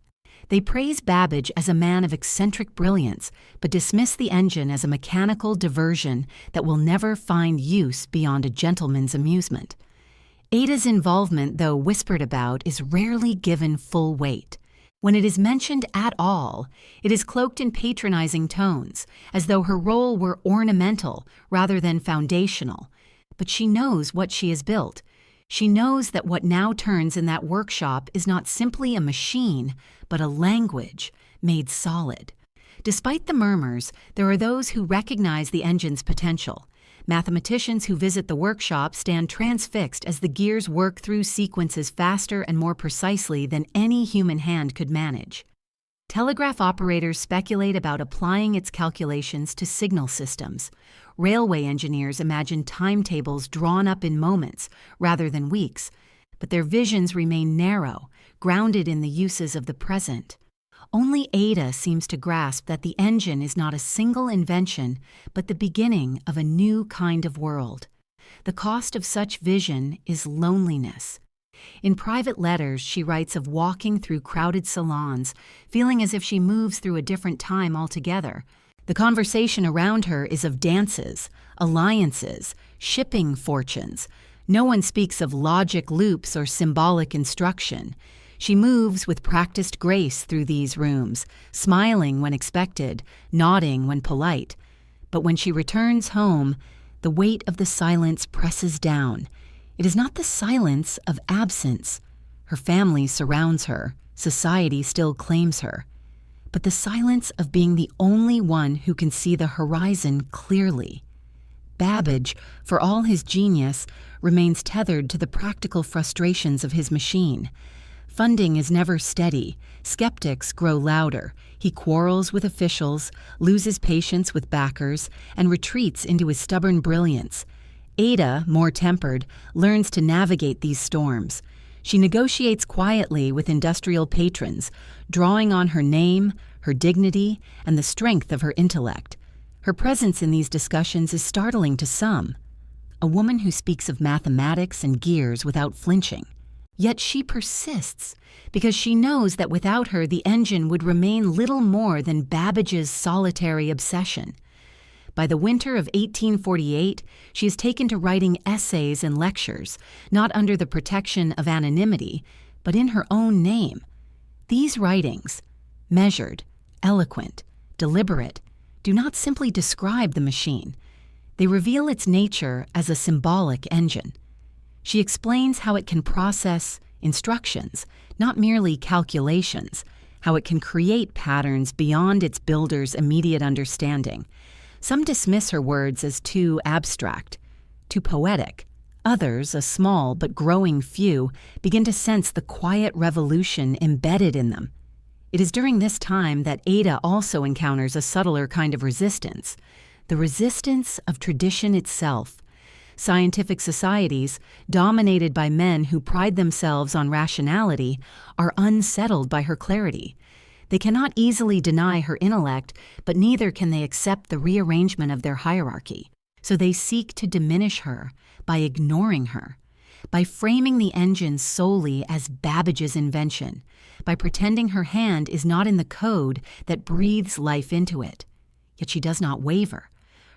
They praise Babbage as a man of eccentric brilliance, but dismiss the engine as a mechanical diversion that will never find use beyond a gentleman's amusement. Ada's involvement, though whispered about, is rarely given full weight. When it is mentioned at all, it is cloaked in patronizing tones, as though her role were ornamental rather than foundational. But she knows what she has built. She knows that what now turns in that workshop is not simply a machine, but a language made solid. Despite the murmurs, there are those who recognize the engine's potential. Mathematicians who visit the workshop stand transfixed as the gears work through sequences faster and more precisely than any human hand could manage. Telegraph operators speculate about applying its calculations to signal systems. Railway engineers imagine timetables drawn up in moments rather than weeks, but their visions remain narrow, grounded in the uses of the present. Only Ada seems to grasp that the engine is not a single invention, but the beginning of a new kind of world. The cost of such vision is loneliness. In private letters, she writes of walking through crowded salons, feeling as if she moves through a different time altogether. The conversation around her is of dances, alliances, shipping fortunes. No one speaks of logic loops or symbolic instruction. She moves with practiced grace through these rooms, smiling when expected, nodding when polite. But when she returns home, the weight of the silence presses down. It is not the silence of absence. Her family surrounds her, society still claims her. But the silence of being the only one who can see the horizon clearly. Babbage, for all his genius, remains tethered to the practical frustrations of his machine. Funding is never steady. Skeptics grow louder. He quarrels with officials, loses patience with backers, and retreats into his stubborn brilliance. Ada, more tempered, learns to navigate these storms. She negotiates quietly with industrial patrons, drawing on her name, her dignity, and the strength of her intellect. Her presence in these discussions is startling to some. A woman who speaks of mathematics and gears without flinching. Yet she persists, because she knows that without her the engine would remain little more than Babbage's solitary obsession. By the winter of 1848, she is taken to writing essays and lectures, not under the protection of anonymity, but in her own name. These writings, measured, eloquent, deliberate, do not simply describe the machine. They reveal its nature as a symbolic engine. She explains how it can process instructions, not merely calculations, how it can create patterns beyond its builder's immediate understanding. Some dismiss her words as too abstract, too poetic. Others, a small but growing few, begin to sense the quiet revolution embedded in them. It is during this time that Ada also encounters a subtler kind of resistance, the resistance of tradition itself. Scientific societies, dominated by men who pride themselves on rationality, are unsettled by her clarity. They cannot easily deny her intellect, but neither can they accept the rearrangement of their hierarchy. So they seek to diminish her by ignoring her, by framing the engine solely as Babbage's invention, by pretending her hand is not in the code that breathes life into it. Yet she does not waver.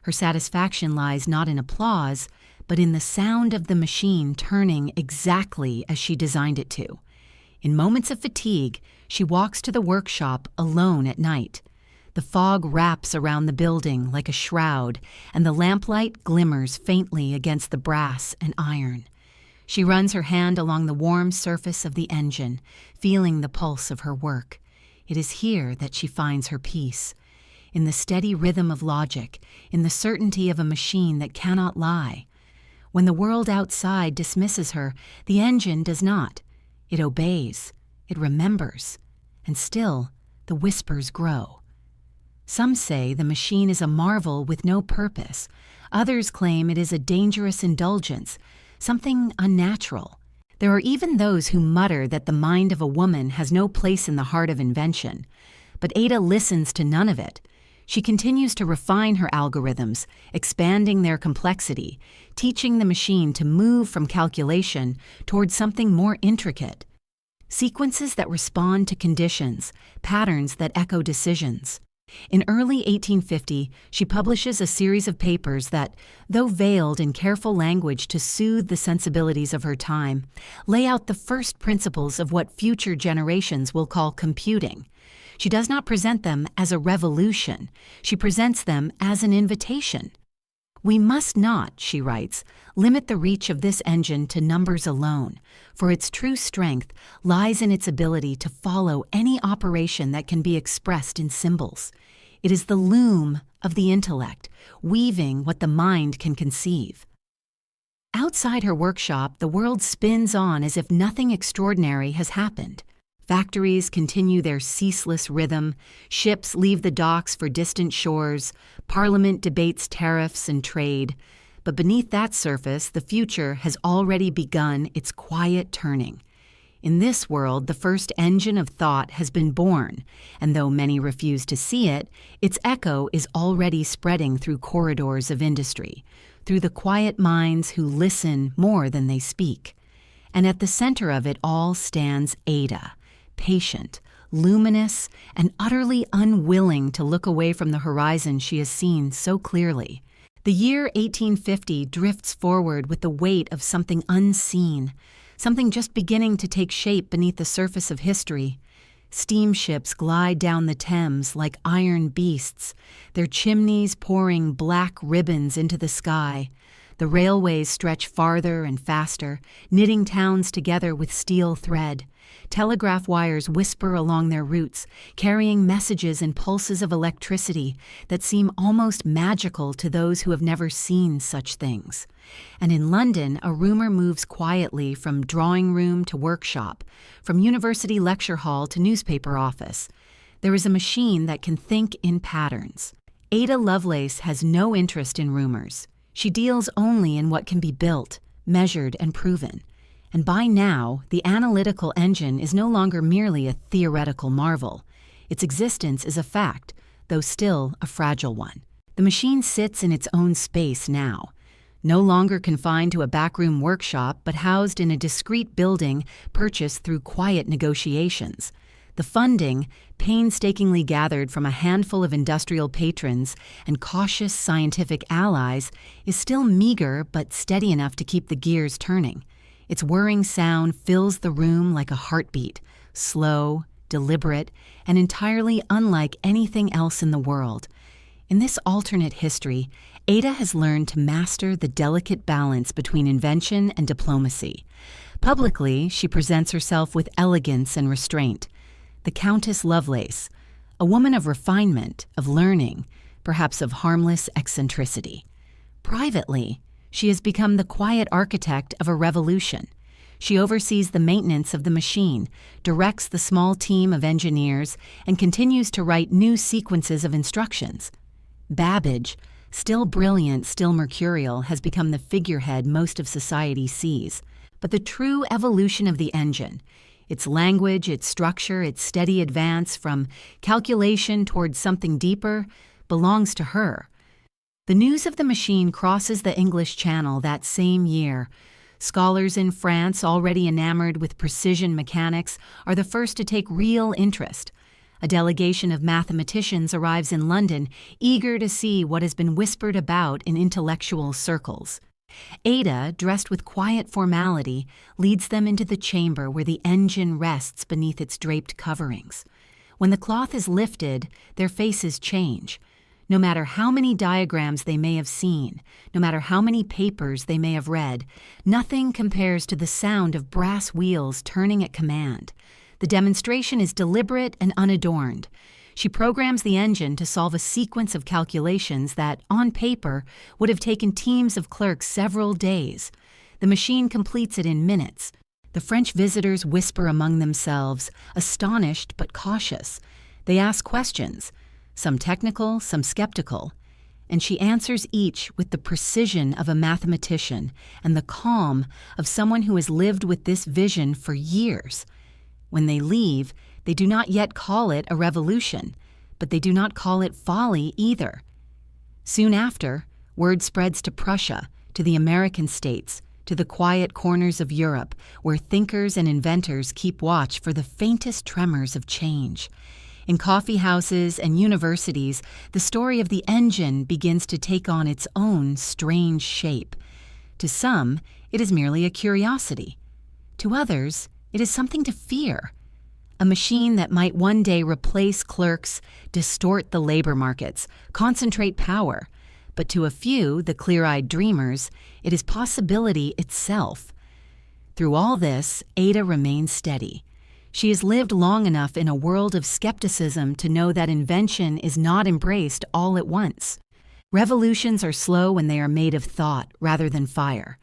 Her satisfaction lies not in applause, but in the sound of the machine turning exactly as she designed it to. In moments of fatigue, she walks to the workshop alone at night. The fog wraps around the building like a shroud, and the lamplight glimmers faintly against the brass and iron. She runs her hand along the warm surface of the engine, feeling the pulse of her work. It is here that she finds her peace. In the steady rhythm of logic, in the certainty of a machine that cannot lie. When the world outside dismisses her, the engine does not. It obeys, it remembers, and still the whispers grow. Some say the machine is a marvel with no purpose. Others claim it is a dangerous indulgence, something unnatural. There are even those who mutter that the mind of a woman has no place in the heart of invention. But Ada listens to none of it. She continues to refine her algorithms, expanding their complexity, teaching the machine to move from calculation towards something more intricate. Sequences that respond to conditions, patterns that echo decisions. In early 1850, she publishes a series of papers that, though veiled in careful language to soothe the sensibilities of her time, lay out the first principles of what future generations will call computing. She does not present them as a revolution. She presents them as an invitation. We must not, she writes, limit the reach of this engine to numbers alone, for its true strength lies in its ability to follow any operation that can be expressed in symbols. It is the loom of the intellect, weaving what the mind can conceive. Outside her workshop, the world spins on as if nothing extraordinary has happened. Factories continue their ceaseless rhythm, ships leave the docks for distant shores, Parliament debates tariffs and trade. But beneath that surface, the future has already begun its quiet turning. In this world, the first engine of thought has been born, and though many refuse to see it, its echo is already spreading through corridors of industry, through the quiet minds who listen more than they speak. And at the center of it all stands Ada, patient, luminous, and utterly unwilling to look away from the horizon she has seen so clearly. The year 1850 drifts forward with the weight of something unseen, something just beginning to take shape beneath the surface of history. Steamships glide down the Thames like iron beasts, their chimneys pouring black ribbons into the sky. The railways stretch farther and faster, knitting towns together with steel thread. Telegraph wires whisper along their routes, carrying messages and pulses of electricity that seem almost magical to those who have never seen such things. And in London, a rumor moves quietly from drawing room to workshop, from university lecture hall to newspaper office. There is a machine that can think in patterns. Ada Lovelace has no interest in rumors. She deals only in what can be built, measured, and proven. And by now, the analytical engine is no longer merely a theoretical marvel. Its existence is a fact, though still a fragile one. The machine sits in its own space now, no longer confined to a backroom workshop, but housed in a discreet building purchased through quiet negotiations. The funding, painstakingly gathered from a handful of industrial patrons and cautious scientific allies, is still meager but steady enough to keep the gears turning. Its whirring sound fills the room like a heartbeat, slow, deliberate, and entirely unlike anything else in the world. In this alternate history, Ada has learned to master the delicate balance between invention and diplomacy. Publicly, she presents herself with elegance and restraint. The Countess Lovelace, a woman of refinement, of learning, perhaps of harmless eccentricity. Privately, she has become the quiet architect of a revolution. She oversees the maintenance of the machine, directs the small team of engineers, and continues to write new sequences of instructions. Babbage, still brilliant, still mercurial, has become the figurehead most of society sees. But the true evolution of the engine, its language, its structure, its steady advance from calculation towards something deeper, belongs to her. The news of the machine crosses the English Channel that same year. Scholars in France, already enamored with precision mechanics, are the first to take real interest. A delegation of mathematicians arrives in London, eager to see what has been whispered about in intellectual circles. Ada, dressed with quiet formality, leads them into the chamber where the engine rests beneath its draped coverings. When the cloth is lifted, their faces change. No matter how many diagrams they may have seen, no matter how many papers they may have read, nothing compares to the sound of brass wheels turning at command. The demonstration is deliberate and unadorned. She programs the engine to solve a sequence of calculations that, on paper, would have taken teams of clerks several days. The machine completes it in minutes. The French visitors whisper among themselves, astonished but cautious. They ask questions, some technical, some skeptical, and she answers each with the precision of a mathematician and the calm of someone who has lived with this vision for years. When they leave, they do not yet call it a revolution, but they do not call it folly either. Soon after, word spreads to Prussia, to the American states, to the quiet corners of Europe, where thinkers and inventors keep watch for the faintest tremors of change. In coffee houses and universities, the story of the engine begins to take on its own strange shape. To some, it is merely a curiosity. To others, it is something to fear. A machine that might one day replace clerks, distort the labor markets, concentrate power. But to a few, the clear-eyed dreamers, it is possibility itself. Through all this, Ada remains steady. She has lived long enough in a world of skepticism to know that invention is not embraced all at once. Revolutions are slow when they are made of thought rather than fire.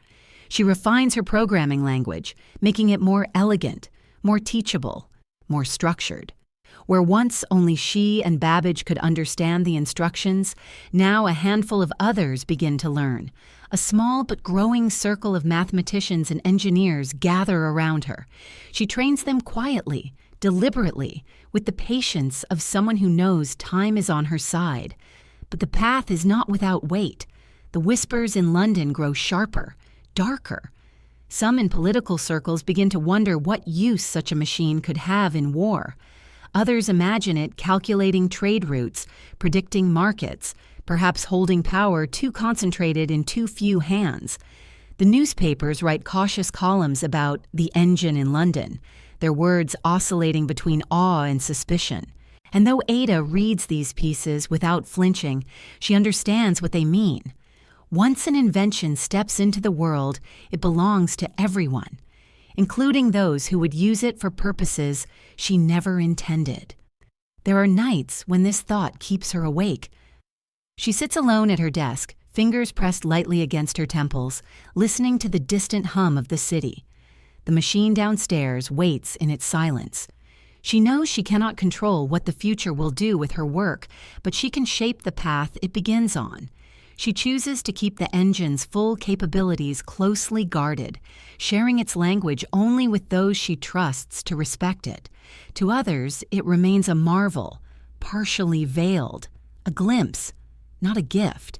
She refines her programming language, making it more elegant, more teachable, more structured. Where once only she and Babbage could understand the instructions, now a handful of others begin to learn. A small but growing circle of mathematicians and engineers gather around her. She trains them quietly, deliberately, with the patience of someone who knows time is on her side. But the path is not without weight. The whispers in London grow sharper, darker. Some in political circles begin to wonder what use such a machine could have in war. Others imagine it calculating trade routes, predicting markets, perhaps holding power too concentrated in too few hands. The newspapers write cautious columns about the engine in London, their words oscillating between awe and suspicion. And though Ada reads these pieces without flinching, she understands what they mean. Once an invention steps into the world, it belongs to everyone, including those who would use it for purposes she never intended. There are nights when this thought keeps her awake. She sits alone at her desk, fingers pressed lightly against her temples, listening to the distant hum of the city. The machine downstairs waits in its silence. She knows she cannot control what the future will do with her work, but she can shape the path it begins on. She chooses to keep the engine's full capabilities closely guarded, sharing its language only with those she trusts to respect it. To others, it remains a marvel, partially veiled, a glimpse, not a gift.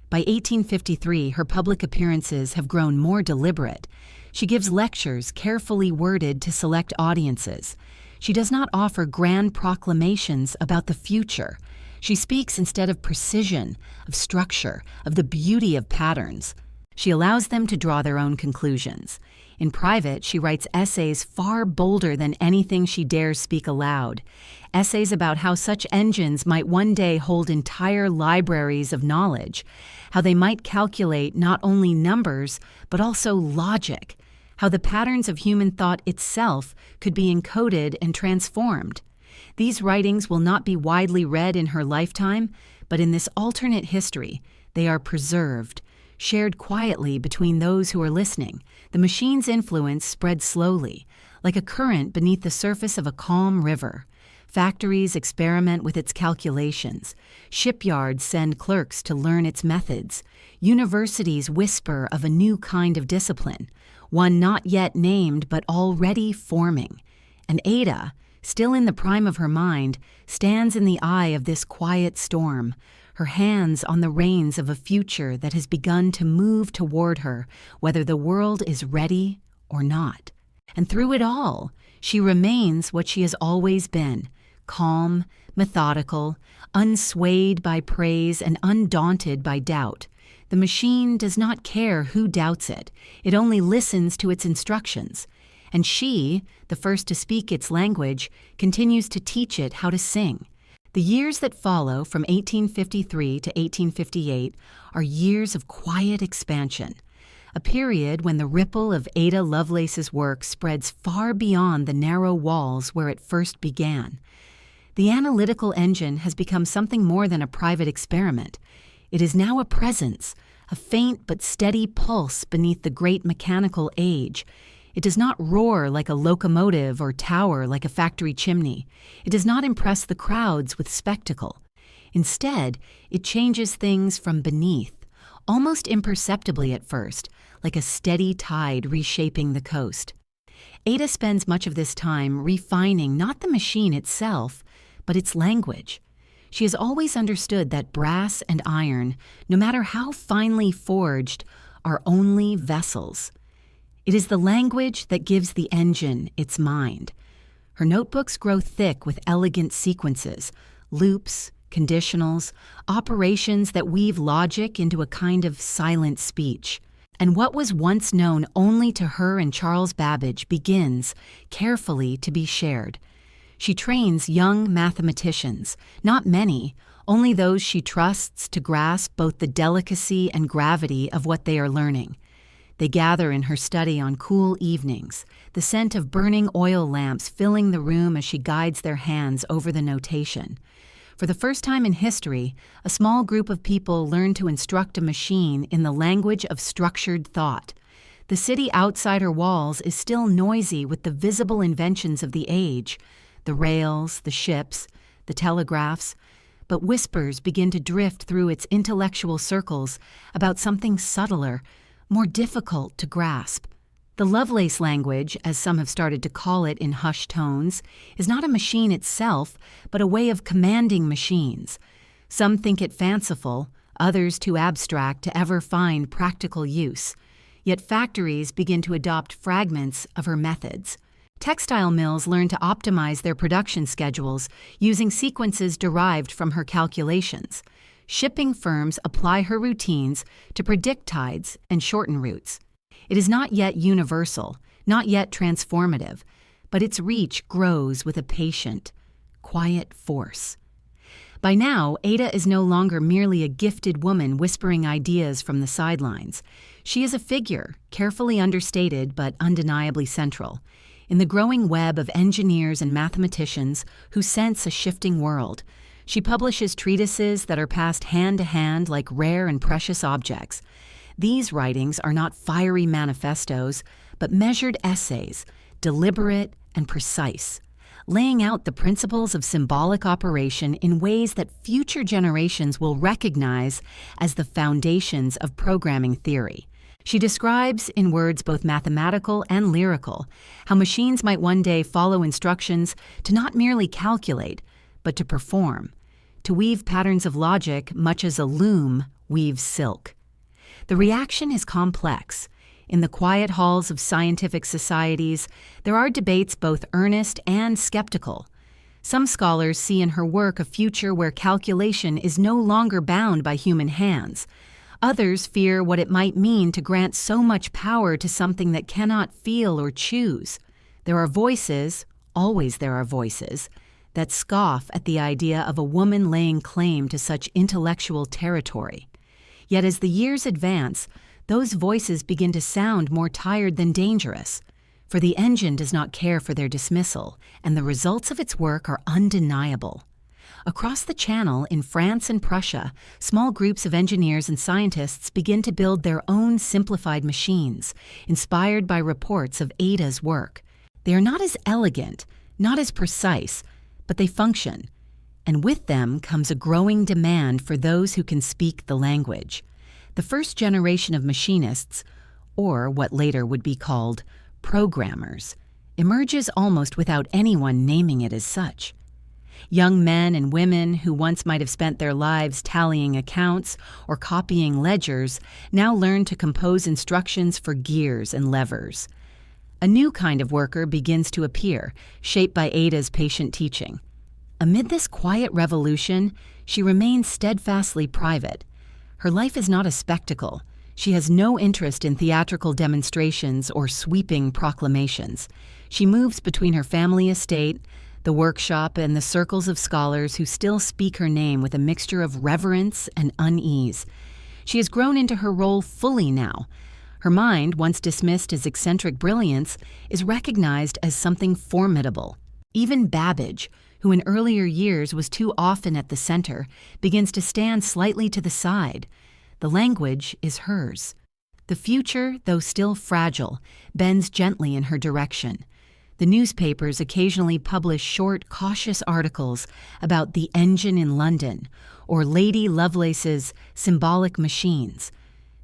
By 1853, her public appearances have grown more deliberate. She gives lectures carefully worded to select audiences. She does not offer grand proclamations about the future. She speaks instead of precision, of structure, of the beauty of patterns. She allows them to draw their own conclusions. In private, she writes essays far bolder than anything she dares speak aloud. Essays about how such engines might one day hold entire libraries of knowledge, how they might calculate not only numbers, but also logic, how the patterns of human thought itself could be encoded and transformed. These writings will not be widely read in her lifetime, but in this alternate history, they are preserved, shared quietly between those who are listening. The machine's influence spreads slowly, like a current beneath the surface of a calm river. Factories experiment with its calculations. Shipyards send clerks to learn its methods. Universities whisper of a new kind of discipline, one not yet named but already forming. And Ada, still in the prime of her mind, stands in the eye of this quiet storm, her hands on the reins of a future that has begun to move toward her, whether the world is ready or not. And through it all, she remains what she has always been, calm, methodical, unswayed by praise and undaunted by doubt. The machine does not care who doubts it. It only listens to its instructions. And she, the first to speak its language, continues to teach it how to sing. The years that follow from 1853 to 1858 are years of quiet expansion, a period when the ripple of Ada Lovelace's work spreads far beyond the narrow walls where it first began. The analytical engine has become something more than a private experiment. It is now a presence, a faint but steady pulse beneath the great mechanical age. It does not roar like a locomotive or tower like a factory chimney. It does not impress the crowds with spectacle. Instead, it changes things from beneath, almost imperceptibly at first, like a steady tide reshaping the coast. Ada spends much of this time refining not the machine itself, but its language. She has always understood that brass and iron, no matter how finely forged, are only vessels. It is the language that gives the engine its mind. Her notebooks grow thick with elegant sequences, loops, conditionals, operations that weave logic into a kind of silent speech. And what was once known only to her and Charles Babbage begins, carefully, to be shared. She trains young mathematicians, not many, only those she trusts to grasp both the delicacy and gravity of what they are learning. They gather in her study on cool evenings, the scent of burning oil lamps filling the room as she guides their hands over the notation. For the first time in history, a small group of people learn to instruct a machine in the language of structured thought. The city outside her walls is still noisy with the visible inventions of the age, the rails, the ships, the telegraphs, but whispers begin to drift through its intellectual circles about something subtler, more difficult to grasp. The Lovelace language, as some have started to call it in hushed tones, is not a machine itself, but a way of commanding machines. Some think it fanciful, others too abstract to ever find practical use. Yet factories begin to adopt fragments of her methods. Textile mills learn to optimize their production schedules using sequences derived from her calculations. Shipping firms apply her routines to predict tides and shorten routes. It is not yet universal, not yet transformative, but its reach grows with a patient, quiet force. By now, Ada is no longer merely a gifted woman whispering ideas from the sidelines. She is a figure, carefully understated but undeniably central, in the growing web of engineers and mathematicians who sense a shifting world. She publishes treatises that are passed hand to hand like rare and precious objects. These writings are not fiery manifestos, but measured essays, deliberate and precise, laying out the principles of symbolic operation in ways that future generations will recognize as the foundations of programming theory. She describes, in words both mathematical and lyrical, how machines might one day follow instructions to not merely calculate, but to perform, to weave patterns of logic much as a loom weaves silk. The reaction is complex. In the quiet halls of scientific societies, there are debates both earnest and skeptical. Some scholars see in her work a future where calculation is no longer bound by human hands. Others fear what it might mean to grant so much power to something that cannot feel or choose. There are voices, always there are voices, that scoff at the idea of a woman laying claim to such intellectual territory. Yet as the years advance, those voices begin to sound more tired than dangerous, for the engine does not care for their dismissal, and the results of its work are undeniable. Across the Channel, in France and Prussia, small groups of engineers and scientists begin to build their own simplified machines, inspired by reports of Ada's work. They are not as elegant, not as precise, but they function. And with them comes a growing demand for those who can speak the language. The first generation of machinists, or what later would be called programmers, emerges almost without anyone naming it as such. Young men and women who once might have spent their lives tallying accounts or copying ledgers now learn to compose instructions for gears and levers. A new kind of worker begins to appear, shaped by Ada's patient teaching. Amid this quiet revolution, she remains steadfastly private. Her life is not a spectacle. She has no interest in theatrical demonstrations or sweeping proclamations. She moves between her family estate, the workshop, and the circles of scholars who still speak her name with a mixture of reverence and unease. She has grown into her role fully now. Her mind, once dismissed as eccentric brilliance, is recognized as something formidable. Even Babbage, who in earlier years was too often at the center, begins to stand slightly to the side. The language is hers. The future, though still fragile, bends gently in her direction. The newspapers occasionally publish short, cautious articles about the engine in London or Lady Lovelace's symbolic machines.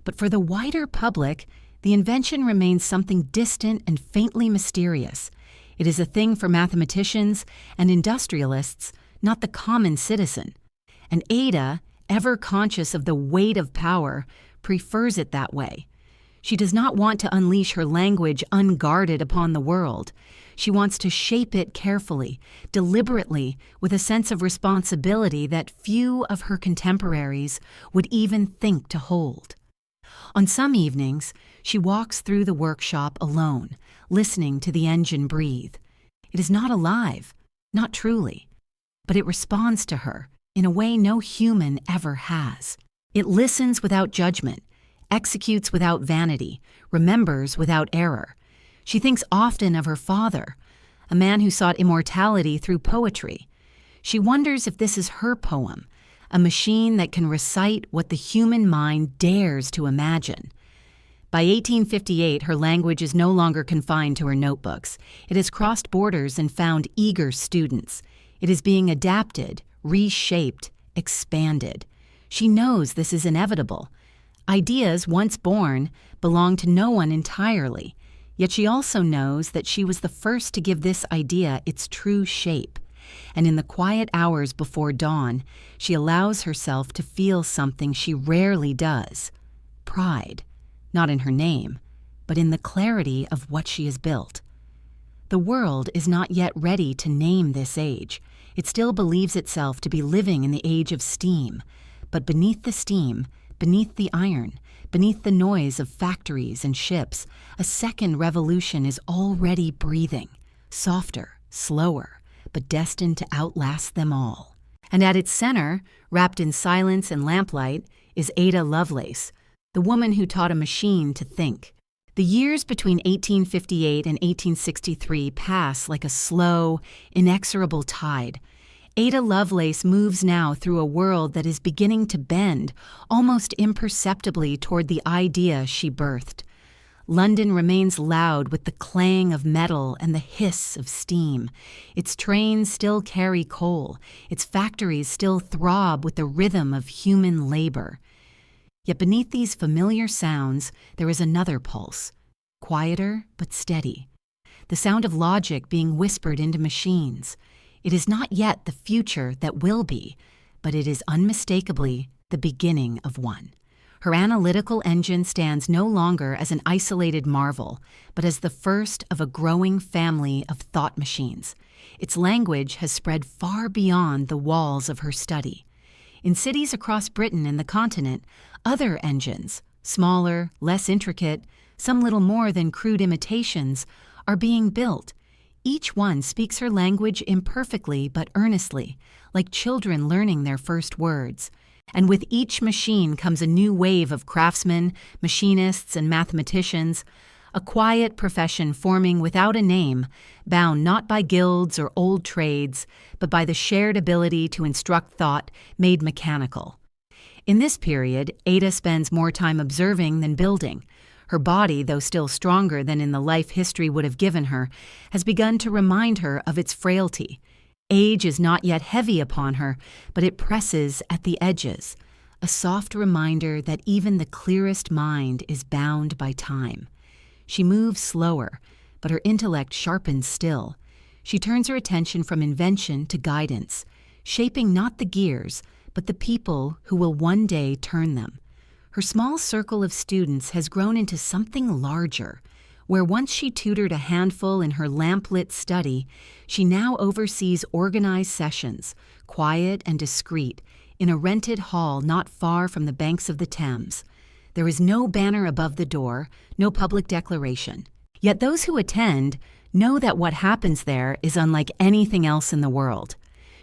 But for the wider public, the invention remains something distant and faintly mysterious. It is a thing for mathematicians and industrialists, not the common citizen. And Ada, ever conscious of the weight of power, prefers it that way. She does not want to unleash her language unguarded upon the world. She wants to shape it carefully, deliberately, with a sense of responsibility that few of her contemporaries would even think to hold. On some evenings, she walks through the workshop alone, listening to the engine breathe. It is not alive, not truly, but it responds to her in a way no human ever has. It listens without judgment, executes without vanity, remembers without error. She thinks often of her father, a man who sought immortality through poetry. She wonders if this is her poem, a machine that can recite what the human mind dares to imagine. By 1858, her language is no longer confined to her notebooks. It has crossed borders and found eager students. It is being adapted, reshaped, expanded. She knows this is inevitable. Ideas, once born, belong to no one entirely. Yet she also knows that she was the first to give this idea its true shape. And in the quiet hours before dawn, she allows herself to feel something she rarely does: pride, not in her name, but in the clarity of what she has built. The world is not yet ready to name this age. It still believes itself to be living in the age of steam, but beneath the steam, beneath the iron, beneath the noise of factories and ships, a second revolution is already breathing, softer, slower, but destined to outlast them all. And at its center, wrapped in silence and lamplight, is Ada Lovelace, the woman who taught a machine to think. The years between 1858 and 1863 pass like a slow, inexorable tide. Ada Lovelace moves now through a world that is beginning to bend, almost imperceptibly, toward the idea she birthed. London remains loud with the clang of metal and the hiss of steam. Its trains still carry coal. Its factories still throb with the rhythm of human labor. Yet beneath these familiar sounds, there is another pulse, quieter but steady. The sound of logic being whispered into machines. It is not yet the future that will be, but it is unmistakably the beginning of one. Her analytical engine stands no longer as an isolated marvel, but as the first of a growing family of thought machines. Its language has spread far beyond the walls of her study. In cities across Britain and the continent, other engines, smaller, less intricate, some little more than crude imitations, are being built. Each one speaks her language imperfectly but earnestly, like children learning their first words. And with each machine comes a new wave of craftsmen, machinists, and mathematicians, a quiet profession forming without a name, bound not by guilds or old trades, but by the shared ability to instruct thought made mechanical. In this period, Ada spends more time observing than building. Her body, though still stronger than in the life history would have given her, has begun to remind her of its frailty. Age is not yet heavy upon her, but it presses at the edges, a soft reminder that even the clearest mind is bound by time. She moves slower, but her intellect sharpens still. She turns her attention from invention to guidance, shaping not the gears, but the people who will one day turn them. Her small circle of students has grown into something larger. Where once she tutored a handful in her lamplit study, she now oversees organized sessions, quiet and discreet, in a rented hall not far from the banks of the Thames. There is no banner above the door, no public declaration. Yet those who attend know that what happens there is unlike anything else in the world.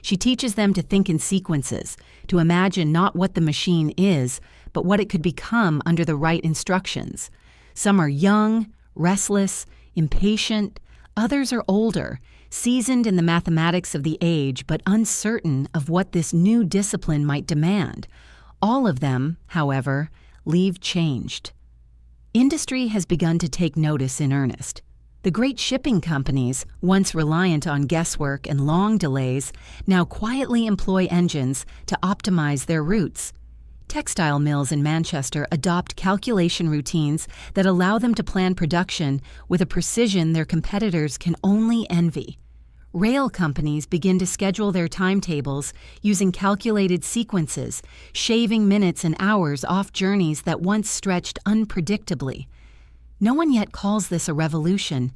She teaches them to think in sequences, to imagine not what the machine is, but what it could become under the right instructions. Some are young, restless, impatient. Others are older, seasoned in the mathematics of the age, but uncertain of what this new discipline might demand. All of them, however, leave changed. Industry has begun to take notice in earnest. The great shipping companies, once reliant on guesswork and long delays, now quietly employ engines to optimize their routes. Textile mills in Manchester adopt calculation routines that allow them to plan production with a precision their competitors can only envy. Rail companies begin to schedule their timetables using calculated sequences, shaving minutes and hours off journeys that once stretched unpredictably. No one yet calls this a revolution,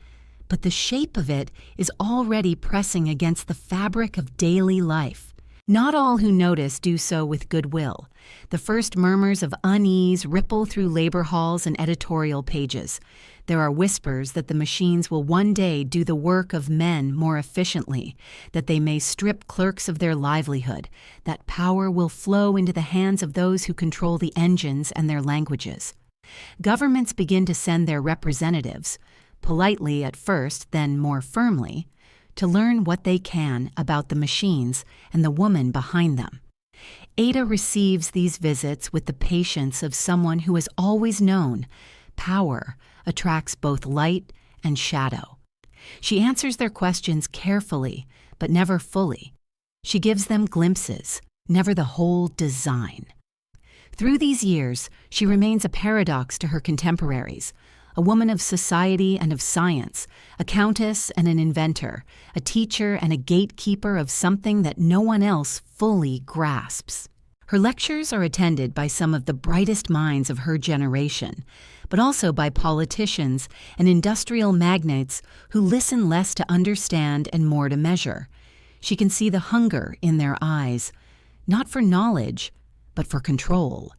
but the shape of it is already pressing against the fabric of daily life. Not all who notice do so with goodwill. The first murmurs of unease ripple through labor halls and editorial pages. There are whispers that the machines will one day do the work of men more efficiently, that they may strip clerks of their livelihood, that power will flow into the hands of those who control the engines and their languages. Governments begin to send their representatives, politely at first, then more firmly, to learn what they can about the machines and the woman behind them. Ada receives these visits with the patience of someone who has always known power attracts both light and shadow. She answers their questions carefully, but never fully. She gives them glimpses, never the whole design. Through these years, she remains a paradox to her contemporaries, a woman of society and of science, a countess and an inventor, a teacher and a gatekeeper of something that no one else fully grasps. Her lectures are attended by some of the brightest minds of her generation, but also by politicians and industrial magnates who listen less to understand and more to measure. She can see the hunger in their eyes, not for knowledge, but for control.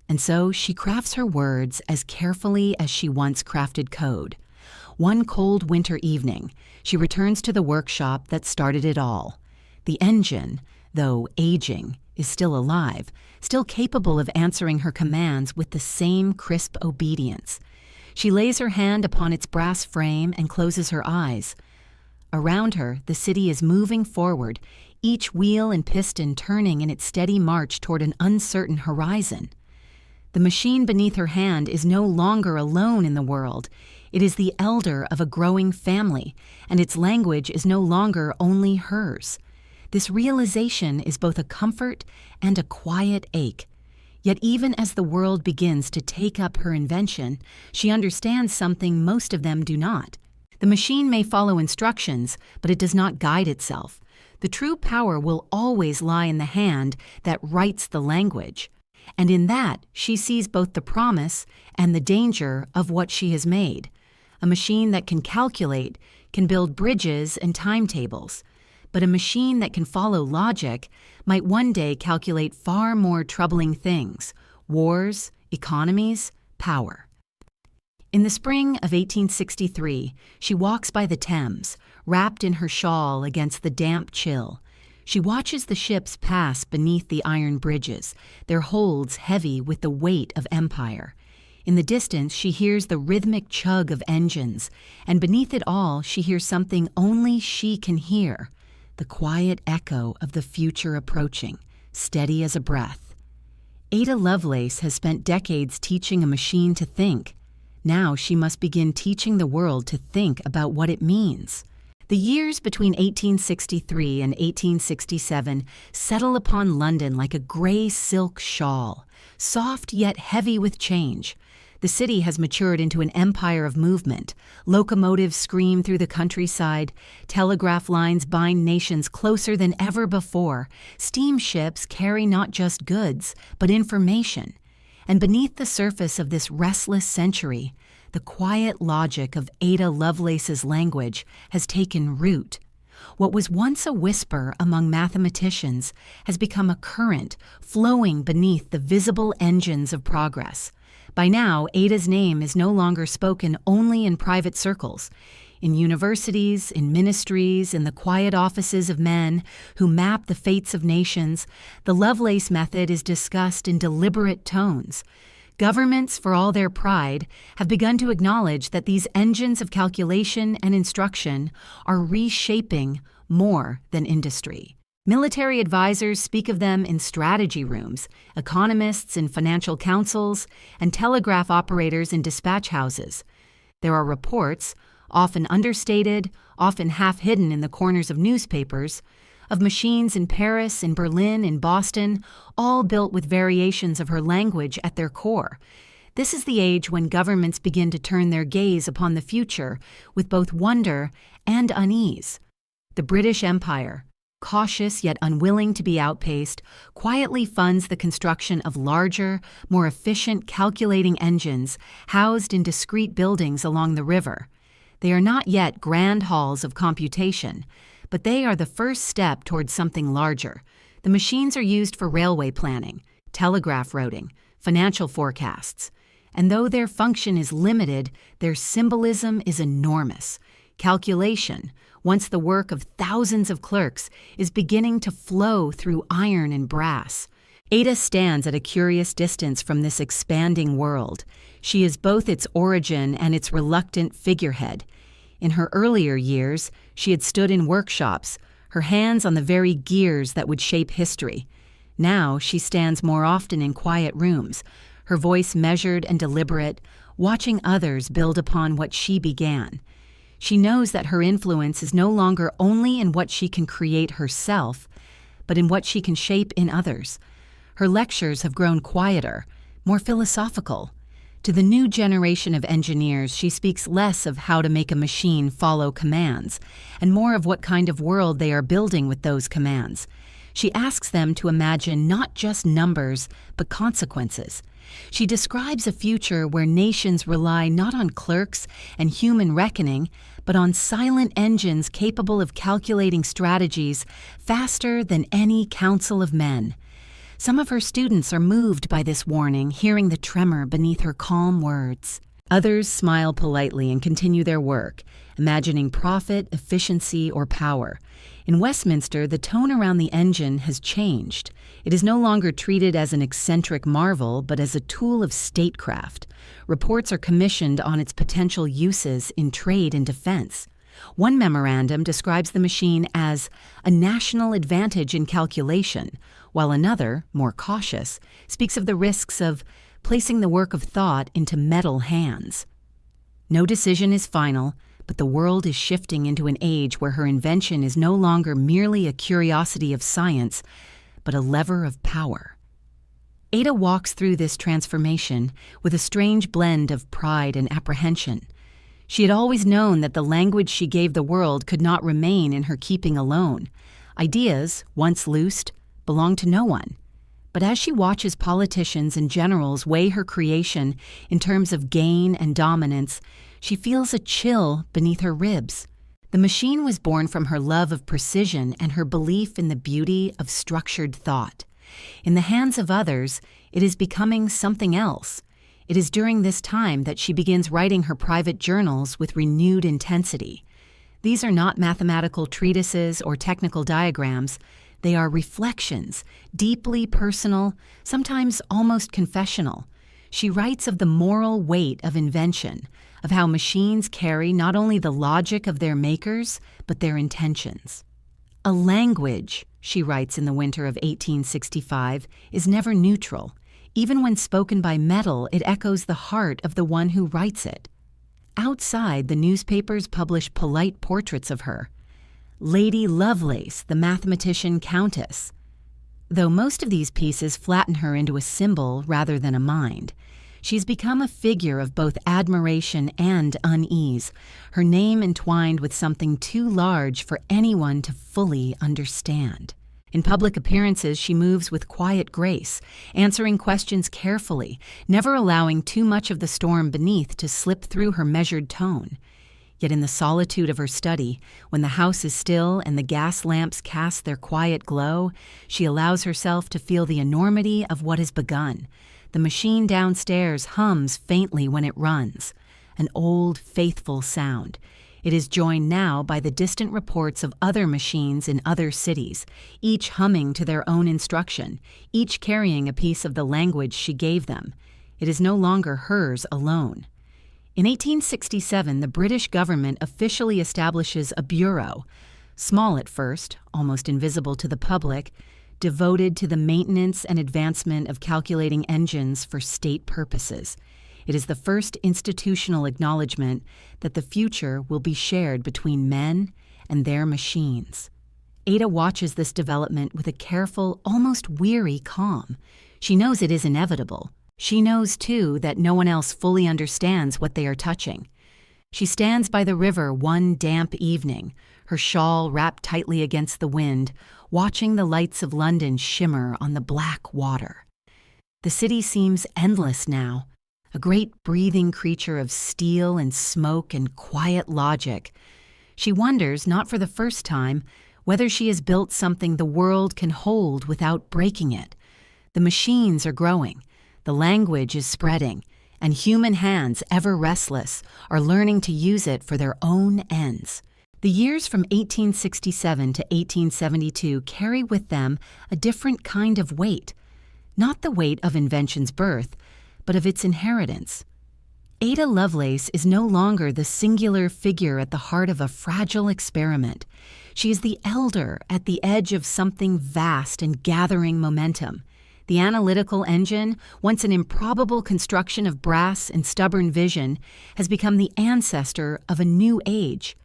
And so she crafts her words as carefully as she once crafted code. One cold winter evening, she returns to the workshop that started it all. The engine, though aging, is still alive, still capable of answering her commands with the same crisp obedience. She lays her hand upon its brass frame and closes her eyes. Around her, the city is moving forward, each wheel and piston turning in its steady march toward an uncertain horizon. The machine beneath her hand is no longer alone in the world. It is the elder of a growing family, and its language is no longer only hers. This realization is both a comfort and a quiet ache. Yet even as the world begins to take up her invention, she understands something most of them do not. The machine may follow instructions, but it does not guide itself. The true power will always lie in the hand that writes the language. And in that, she sees both the promise and the danger of what she has made. A machine that can calculate, can build bridges and timetables. But a machine that can follow logic might one day calculate far more troubling things: wars, economies, power. In the spring of 1863, she walks by the Thames, wrapped in her shawl against the damp chill. She watches the ships pass beneath the iron bridges, their holds heavy with the weight of empire. In the distance, she hears the rhythmic chug of engines, and beneath it all, she hears something only she can hear, the quiet echo of the future approaching, steady as a breath. Ada Lovelace has spent decades teaching a machine to think. Now she must begin teaching the world to think about what it means. The years between 1863 and 1867 settle upon London like a gray silk shawl, soft yet heavy with change. The city has matured into an empire of movement. Locomotives scream through the countryside. Telegraph lines bind nations closer than ever before. Steamships carry not just goods, but information. And beneath the surface of this restless century, the quiet logic of Ada Lovelace's language has taken root. What was once a whisper among mathematicians has become a current flowing beneath the visible engines of progress. By now, Ada's name is no longer spoken only in private circles. In universities, in ministries, in the quiet offices of men who map the fates of nations, the Lovelace method is discussed in deliberate tones. Governments, for all their pride, have begun to acknowledge that these engines of calculation and instruction are reshaping more than industry. Military advisors speak of them in strategy rooms, economists in financial councils, and telegraph operators in dispatch houses. There are reports, often understated, often half-hidden in the corners of newspapers, of machines in Paris, in Berlin, in Boston, all built with variations of her language at their core. This is the age when governments begin to turn their gaze upon the future with both wonder and unease. The British Empire, cautious yet unwilling to be outpaced, quietly funds the construction of larger, more efficient calculating engines housed in discrete buildings along the river. They are not yet grand halls of computation, but they are the first step towards something larger. The machines are used for railway planning, telegraph routing, financial forecasts. And though their function is limited, their symbolism is enormous. Calculation, once the work of thousands of clerks, is beginning to flow through iron and brass. Ada stands at a curious distance from this expanding world. She is both its origin and its reluctant figurehead. In her earlier years, she had stood in workshops, her hands on the very gears that would shape history. Now she stands more often in quiet rooms, her voice measured and deliberate, watching others build upon what she began. She knows that her influence is no longer only in what she can create herself, but in what she can shape in others. Her lectures have grown quieter, more philosophical. To the new generation of engineers, she speaks less of how to make a machine follow commands, and more of what kind of world they are building with those commands. She asks them to imagine not just numbers, but consequences. She describes a future where nations rely not on clerks and human reckoning, but on silent engines capable of calculating strategies faster than any council of men. Some of her students are moved by this warning, hearing the tremor beneath her calm words. Others smile politely and continue their work, imagining profit, efficiency, or power. In Westminster, the tone around the engine has changed. It is no longer treated as an eccentric marvel, but as a tool of statecraft. Reports are commissioned on its potential uses in trade and defense. One memorandum describes the machine as a national advantage in calculation, while another, more cautious, speaks of the risks of placing the work of thought into metal hands. No decision is final, but the world is shifting into an age where her invention is no longer merely a curiosity of science, but a lever of power. Ada walks through this transformation with a strange blend of pride and apprehension. She had always known that the language she gave the world could not remain in her keeping alone. Ideas, once loosed, belong to no one. But as she watches politicians and generals weigh her creation in terms of gain and dominance, she feels a chill beneath her ribs. The machine was born from her love of precision and her belief in the beauty of structured thought. In the hands of others, it is becoming something else. It is during this time that she begins writing her private journals with renewed intensity. These are not mathematical treatises or technical diagrams. They are reflections, deeply personal, sometimes almost confessional. She writes of the moral weight of invention, of how machines carry not only the logic of their makers, but their intentions. A language, she writes in the winter of 1865, is never neutral. Even when spoken by metal, it echoes the heart of the one who writes it. Outside, the newspapers publish polite portraits of her. Lady Lovelace, the mathematician countess. Though most of these pieces flatten her into a symbol rather than a mind, she's become a figure of both admiration and unease, her name entwined with something too large for anyone to fully understand. In public appearances, she moves with quiet grace, answering questions carefully, never allowing too much of the storm beneath to slip through her measured tone. Yet in the solitude of her study, when the house is still and the gas lamps cast their quiet glow, she allows herself to feel the enormity of what has begun. The machine downstairs hums faintly when it runs, an old, faithful sound. It is joined now by the distant reports of other machines in other cities, each humming to their own instruction, each carrying a piece of the language she gave them. It is no longer hers alone. In 1867, the British government officially establishes a bureau, small at first, almost invisible to the public, devoted to the maintenance and advancement of calculating engines for state purposes. It is the first institutional acknowledgement that the future will be shared between men and their machines. Ada watches this development with a careful, almost weary calm. She knows it is inevitable. She knows, too, that no one else fully understands what they are touching. She stands by the river one damp evening, her shawl wrapped tightly against the wind, watching the lights of London shimmer on the black water. The city seems endless now, a great breathing creature of steel and smoke and quiet logic. She wonders, not for the first time, whether she has built something the world can hold without breaking it. The machines are growing, the language is spreading, and human hands, ever restless, are learning to use it for their own ends. The years from 1867 to 1872 carry with them a different kind of weight. not the weight of invention's birth, but of its inheritance. Ada Lovelace is no longer the singular figure at the heart of a fragile experiment. She is the elder at the edge of something vast and gathering momentum. The analytical engine, once an improbable construction of brass and stubborn vision, has become the ancestor of a new age.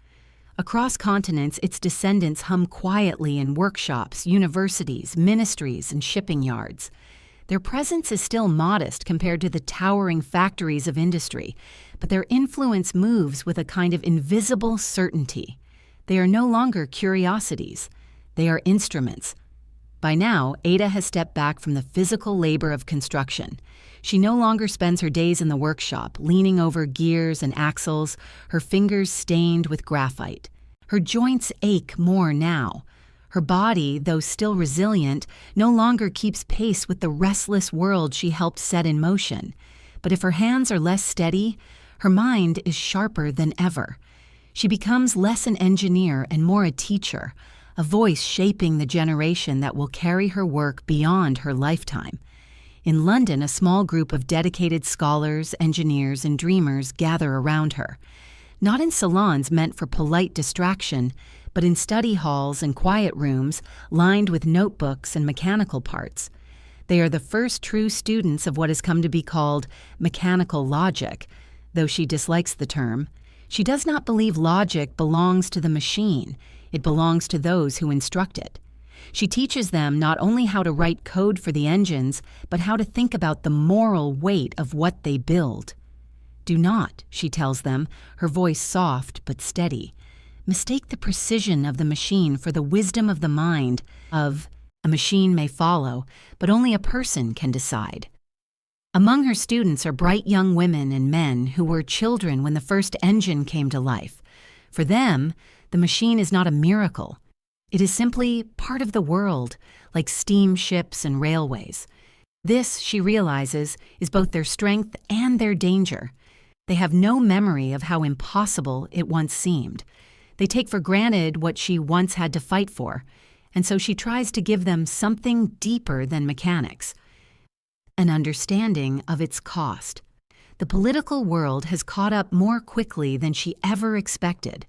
Across continents, its descendants hum quietly in workshops, universities, ministries, and shipping yards. Their presence is still modest compared to the towering factories of industry, but their influence moves with a kind of invisible certainty. They are no longer curiosities. They are instruments. By now, Ada has stepped back from the physical labor of construction. She no longer spends her days in the workshop, leaning over gears and axles, her fingers stained with graphite. Her joints ache more now. Her body, though still resilient, no longer keeps pace with the restless world she helped set in motion. But if her hands are less steady, her mind is sharper than ever. She becomes less an engineer and more a teacher, a voice shaping the generation that will carry her work beyond her lifetime. In London, a small group of dedicated scholars, engineers, and dreamers gather around her. Not in salons meant for polite distraction, but in study halls and quiet rooms lined with notebooks and mechanical parts. They are the first true students of what has come to be called mechanical logic, though she dislikes the term. She does not believe logic belongs to the machine. It belongs to those who instruct it. She teaches them not only how to write code for the engines, but how to think about the moral weight of what they build. Do not, she tells them, her voice soft but steady, mistake the precision of the machine for the wisdom of the mind. A machine may follow, but only a person can decide. Among her students are bright young women and men who were children when the first engine came to life. For them, the machine is not a miracle. It is simply part of the world, like steamships and railways. This, she realizes, is both their strength and their danger. They have no memory of how impossible it once seemed. They take for granted what she once had to fight for, and so she tries to give them something deeper than mechanics, an understanding of its cost. The political world has caught up more quickly than she ever expected.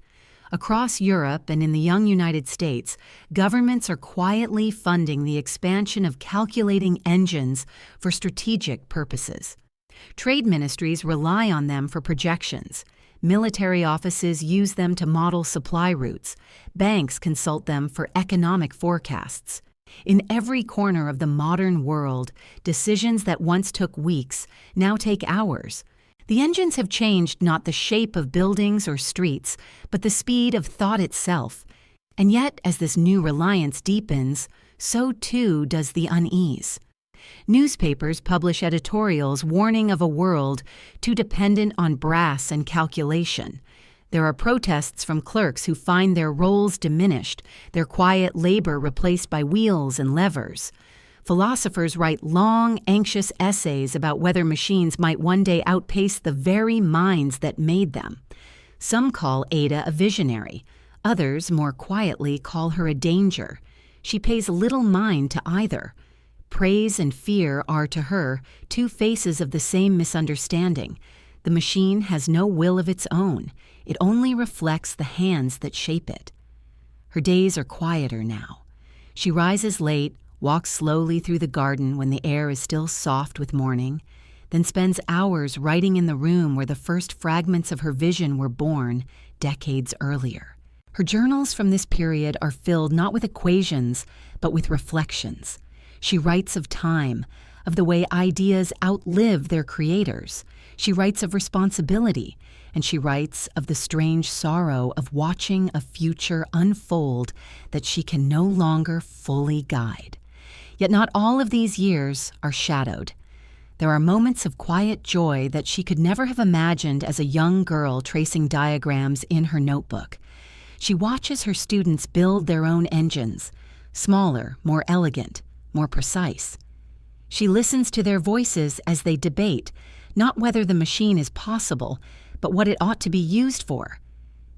Across Europe and in the young United States, governments are quietly funding the expansion of calculating engines for strategic purposes. Trade ministries rely on them for projections. Military offices use them to model supply routes. Banks consult them for economic forecasts. In every corner of the modern world, decisions that once took weeks now take hours. The engines have changed not the shape of buildings or streets, but the speed of thought itself. And yet, as this new reliance deepens, so too does the unease. Newspapers publish editorials warning of a world too dependent on brass and calculation. There are protests from clerks who find their roles diminished, their quiet labor replaced by wheels and levers. Philosophers write long, anxious essays about whether machines might one day outpace the very minds that made them. Some call Ada a visionary. Others, more quietly, call her a danger. She pays little mind to either. Praise and fear are, to her, two faces of the same misunderstanding. The machine has no will of its own. It only reflects the hands that shape it. Her days are quieter now. She rises late, walks slowly through the garden when the air is still soft with morning, then spends hours writing in the room where the first fragments of her vision were born decades earlier. Her journals from this period are filled not with equations, but with reflections. She writes of time, of the way ideas outlive their creators. She writes of responsibility, and she writes of the strange sorrow of watching a future unfold that she can no longer fully guide. Yet not all of these years are shadowed. There are moments of quiet joy that she could never have imagined as a young girl tracing diagrams in her notebook. She watches her students build their own engines, smaller, more elegant, more precise. She listens to their voices as they debate, not whether the machine is possible, but what it ought to be used for.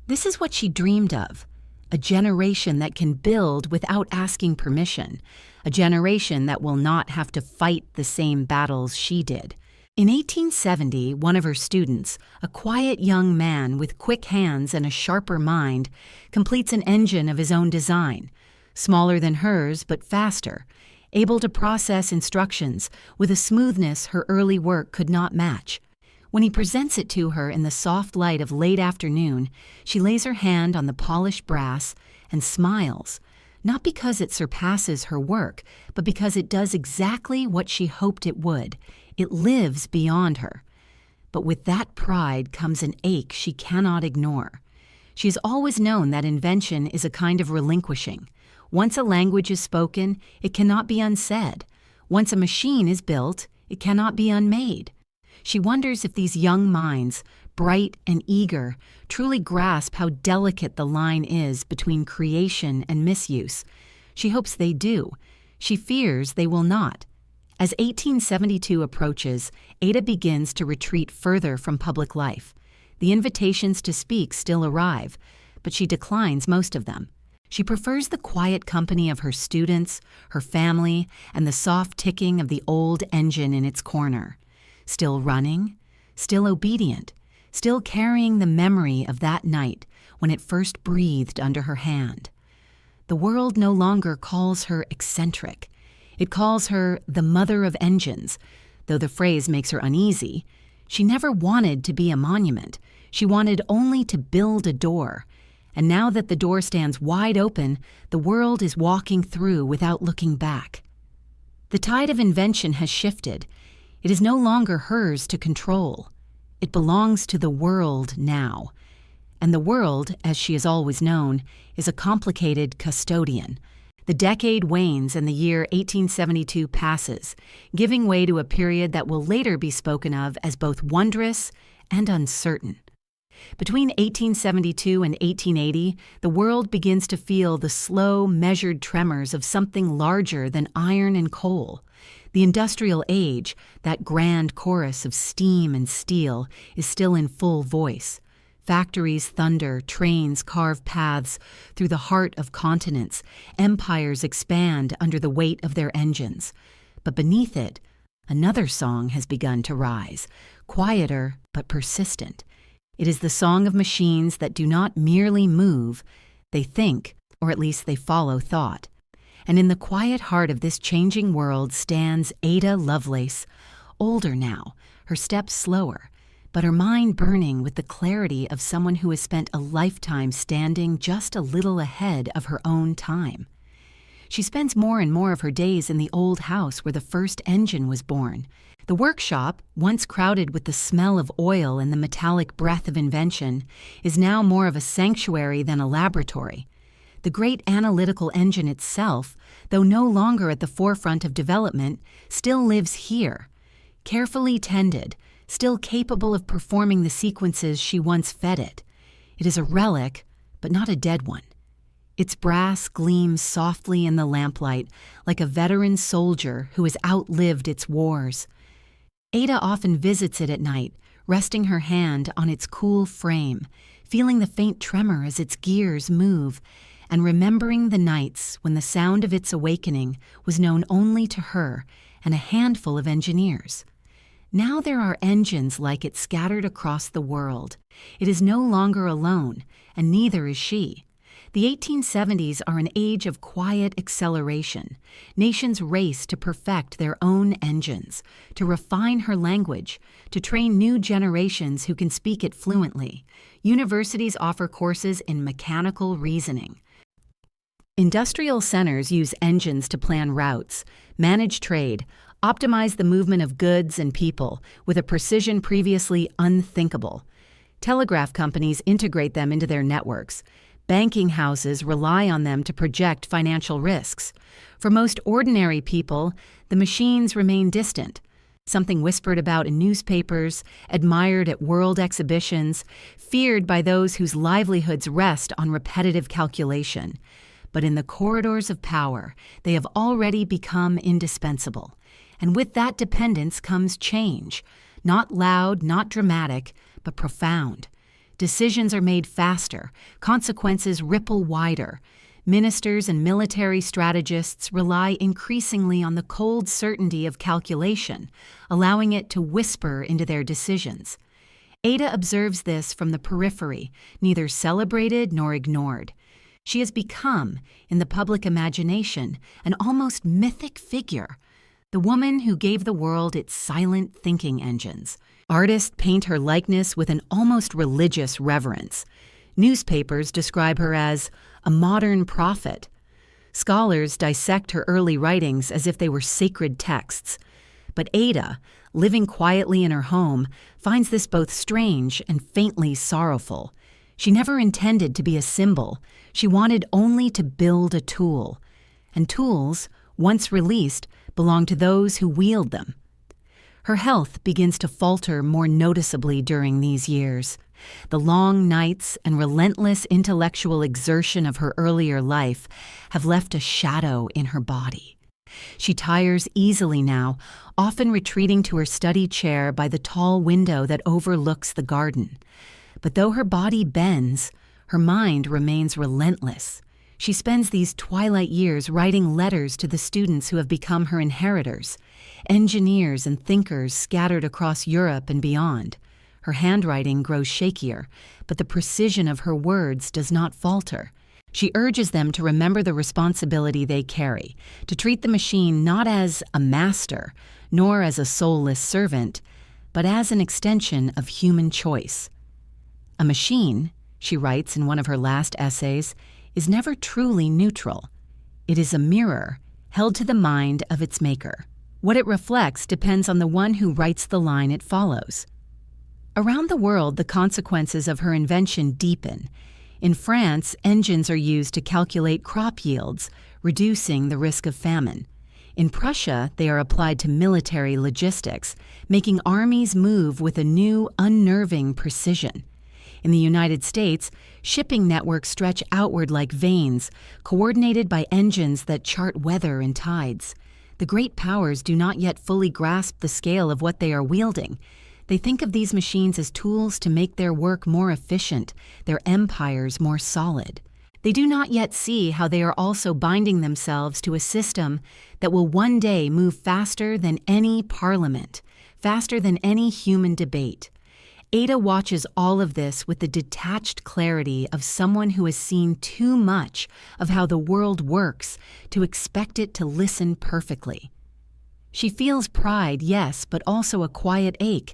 This is what she dreamed of, a generation that can build without asking permission, a generation that will not have to fight the same battles she did. In 1870, one of her students, a quiet young man with quick hands and a sharper mind, completes an engine of his own design, smaller than hers but faster, able to process instructions with a smoothness her early work could not match. When he presents it to her in the soft light of late afternoon, she lays her hand on the polished brass and smiles, not because it surpasses her work, but because it does exactly what she hoped it would. It lives beyond her. But with that pride comes an ache she cannot ignore. She has always known that invention is a kind of relinquishing. Once a language is spoken, it cannot be unsaid. Once a machine is built, it cannot be unmade. She wonders if these young minds, bright and eager, truly grasp how delicate the line is between creation and misuse. She hopes they do. She fears they will not. As 1872 approaches, Ada begins to retreat further from public life. The invitations to speak still arrive, but she declines most of them. She prefers the quiet company of her students, her family, and the soft ticking of the old engine in its corner. Still running, still obedient, still carrying the memory of that night when it first breathed under her hand. The world no longer calls her eccentric. It calls her the mother of engines, though the phrase makes her uneasy. She never wanted to be a monument. She wanted only to build a door. And now that the door stands wide open, the world is walking through without looking back. The tide of invention has shifted. It is no longer hers to control. It belongs to the world now. And the world, as she has always known, is a complicated custodian. The decade wanes and the year 1872 passes, giving way to a period that will later be spoken of as both wondrous and uncertain. Between 1872 and 1880, the world begins to feel the slow, measured tremors of something larger than iron and coal. The industrial age, that grand chorus of steam and steel, is still in full voice. Factories thunder, trains carve paths through the heart of continents, empires expand under the weight of their engines. But beneath it, another song has begun to rise, quieter but persistent. It is the song of machines that do not merely move, they think, or at least they follow thought. And in the quiet heart of this changing world stands Ada Lovelace, older now, her steps slower, but her mind burning with the clarity of someone who has spent a lifetime standing just a little ahead of her own time. She spends more and more of her days in the old house where the first engine was born. The workshop, once crowded with the smell of oil and the metallic breath of invention, is now more of a sanctuary than a laboratory. The great analytical engine itself, though no longer at the forefront of development, still lives here, carefully tended, still capable of performing the sequences she once fed it. It is a relic, but not a dead one. Its brass gleams softly in the lamplight like a veteran soldier who has outlived its wars. Ada often visits it at night, resting her hand on its cool frame, feeling the faint tremor as its gears move, and remembering the nights when the sound of its awakening was known only to her and a handful of engineers. Now there are engines like it scattered across the world. It is no longer alone, and neither is she. The 1870s are an age of quiet acceleration. Nations race to perfect their own engines, to refine her language, to train new generations who can speak it fluently. Universities offer courses in mechanical reasoning. Industrial centers use engines to plan routes, manage trade, optimize the movement of goods and people with a precision previously unthinkable. Telegraph companies integrate them into their networks. Banking houses rely on them to project financial risks. For most ordinary people, the machines remain distant, something whispered about in newspapers, admired at world exhibitions, feared by those whose livelihoods rest on repetitive calculation. But in the corridors of power, they have already become indispensable. And with that dependence comes change, not loud, not dramatic, but profound. Decisions are made faster, consequences ripple wider. Ministers and military strategists rely increasingly on the cold certainty of calculation, allowing it to whisper into their decisions. Ada observes this from the periphery, neither celebrated nor ignored. She has become, in the public imagination, an almost mythic figure, the woman who gave the world its silent thinking engines. Artists paint her likeness with an almost religious reverence. Newspapers describe her as a modern prophet. Scholars dissect her early writings as if they were sacred texts. But Ada, living quietly in her home, finds this both strange and faintly sorrowful. She never intended to be a symbol. She wanted only to build a tool. And tools, once released, belong to those who wield them. Her health begins to falter more noticeably during these years. The long nights and relentless intellectual exertion of her earlier life have left a shadow in her body. She tires easily now, often retreating to her study chair by the tall window that overlooks the garden. But though her body bends, her mind remains relentless. She spends these twilight years writing letters to the students who have become her inheritors, engineers and thinkers scattered across Europe and beyond. Her handwriting grows shakier, but the precision of her words does not falter. She urges them to remember the responsibility they carry, to treat the machine not as a master, nor as a soulless servant, but as an extension of human choice. A machine, she writes in one of her last essays, is never truly neutral. It is a mirror held to the mind of its maker. What it reflects depends on the one who writes the line it follows. Around the world, the consequences of her invention deepen. In France, engines are used to calculate crop yields, reducing the risk of famine. In Prussia, they are applied to military logistics, making armies move with a new, unnerving precision. In the United States, shipping networks stretch outward like veins, coordinated by engines that chart weather and tides. The great powers do not yet fully grasp the scale of what they are wielding. They think of these machines as tools to make their work more efficient, their empires more solid. They do not yet see how they are also binding themselves to a system that will one day move faster than any parliament, faster than any human debate. Ada watches all of this with the detached clarity of someone who has seen too much of how the world works to expect it to listen perfectly. She feels pride, yes, but also a quiet ache.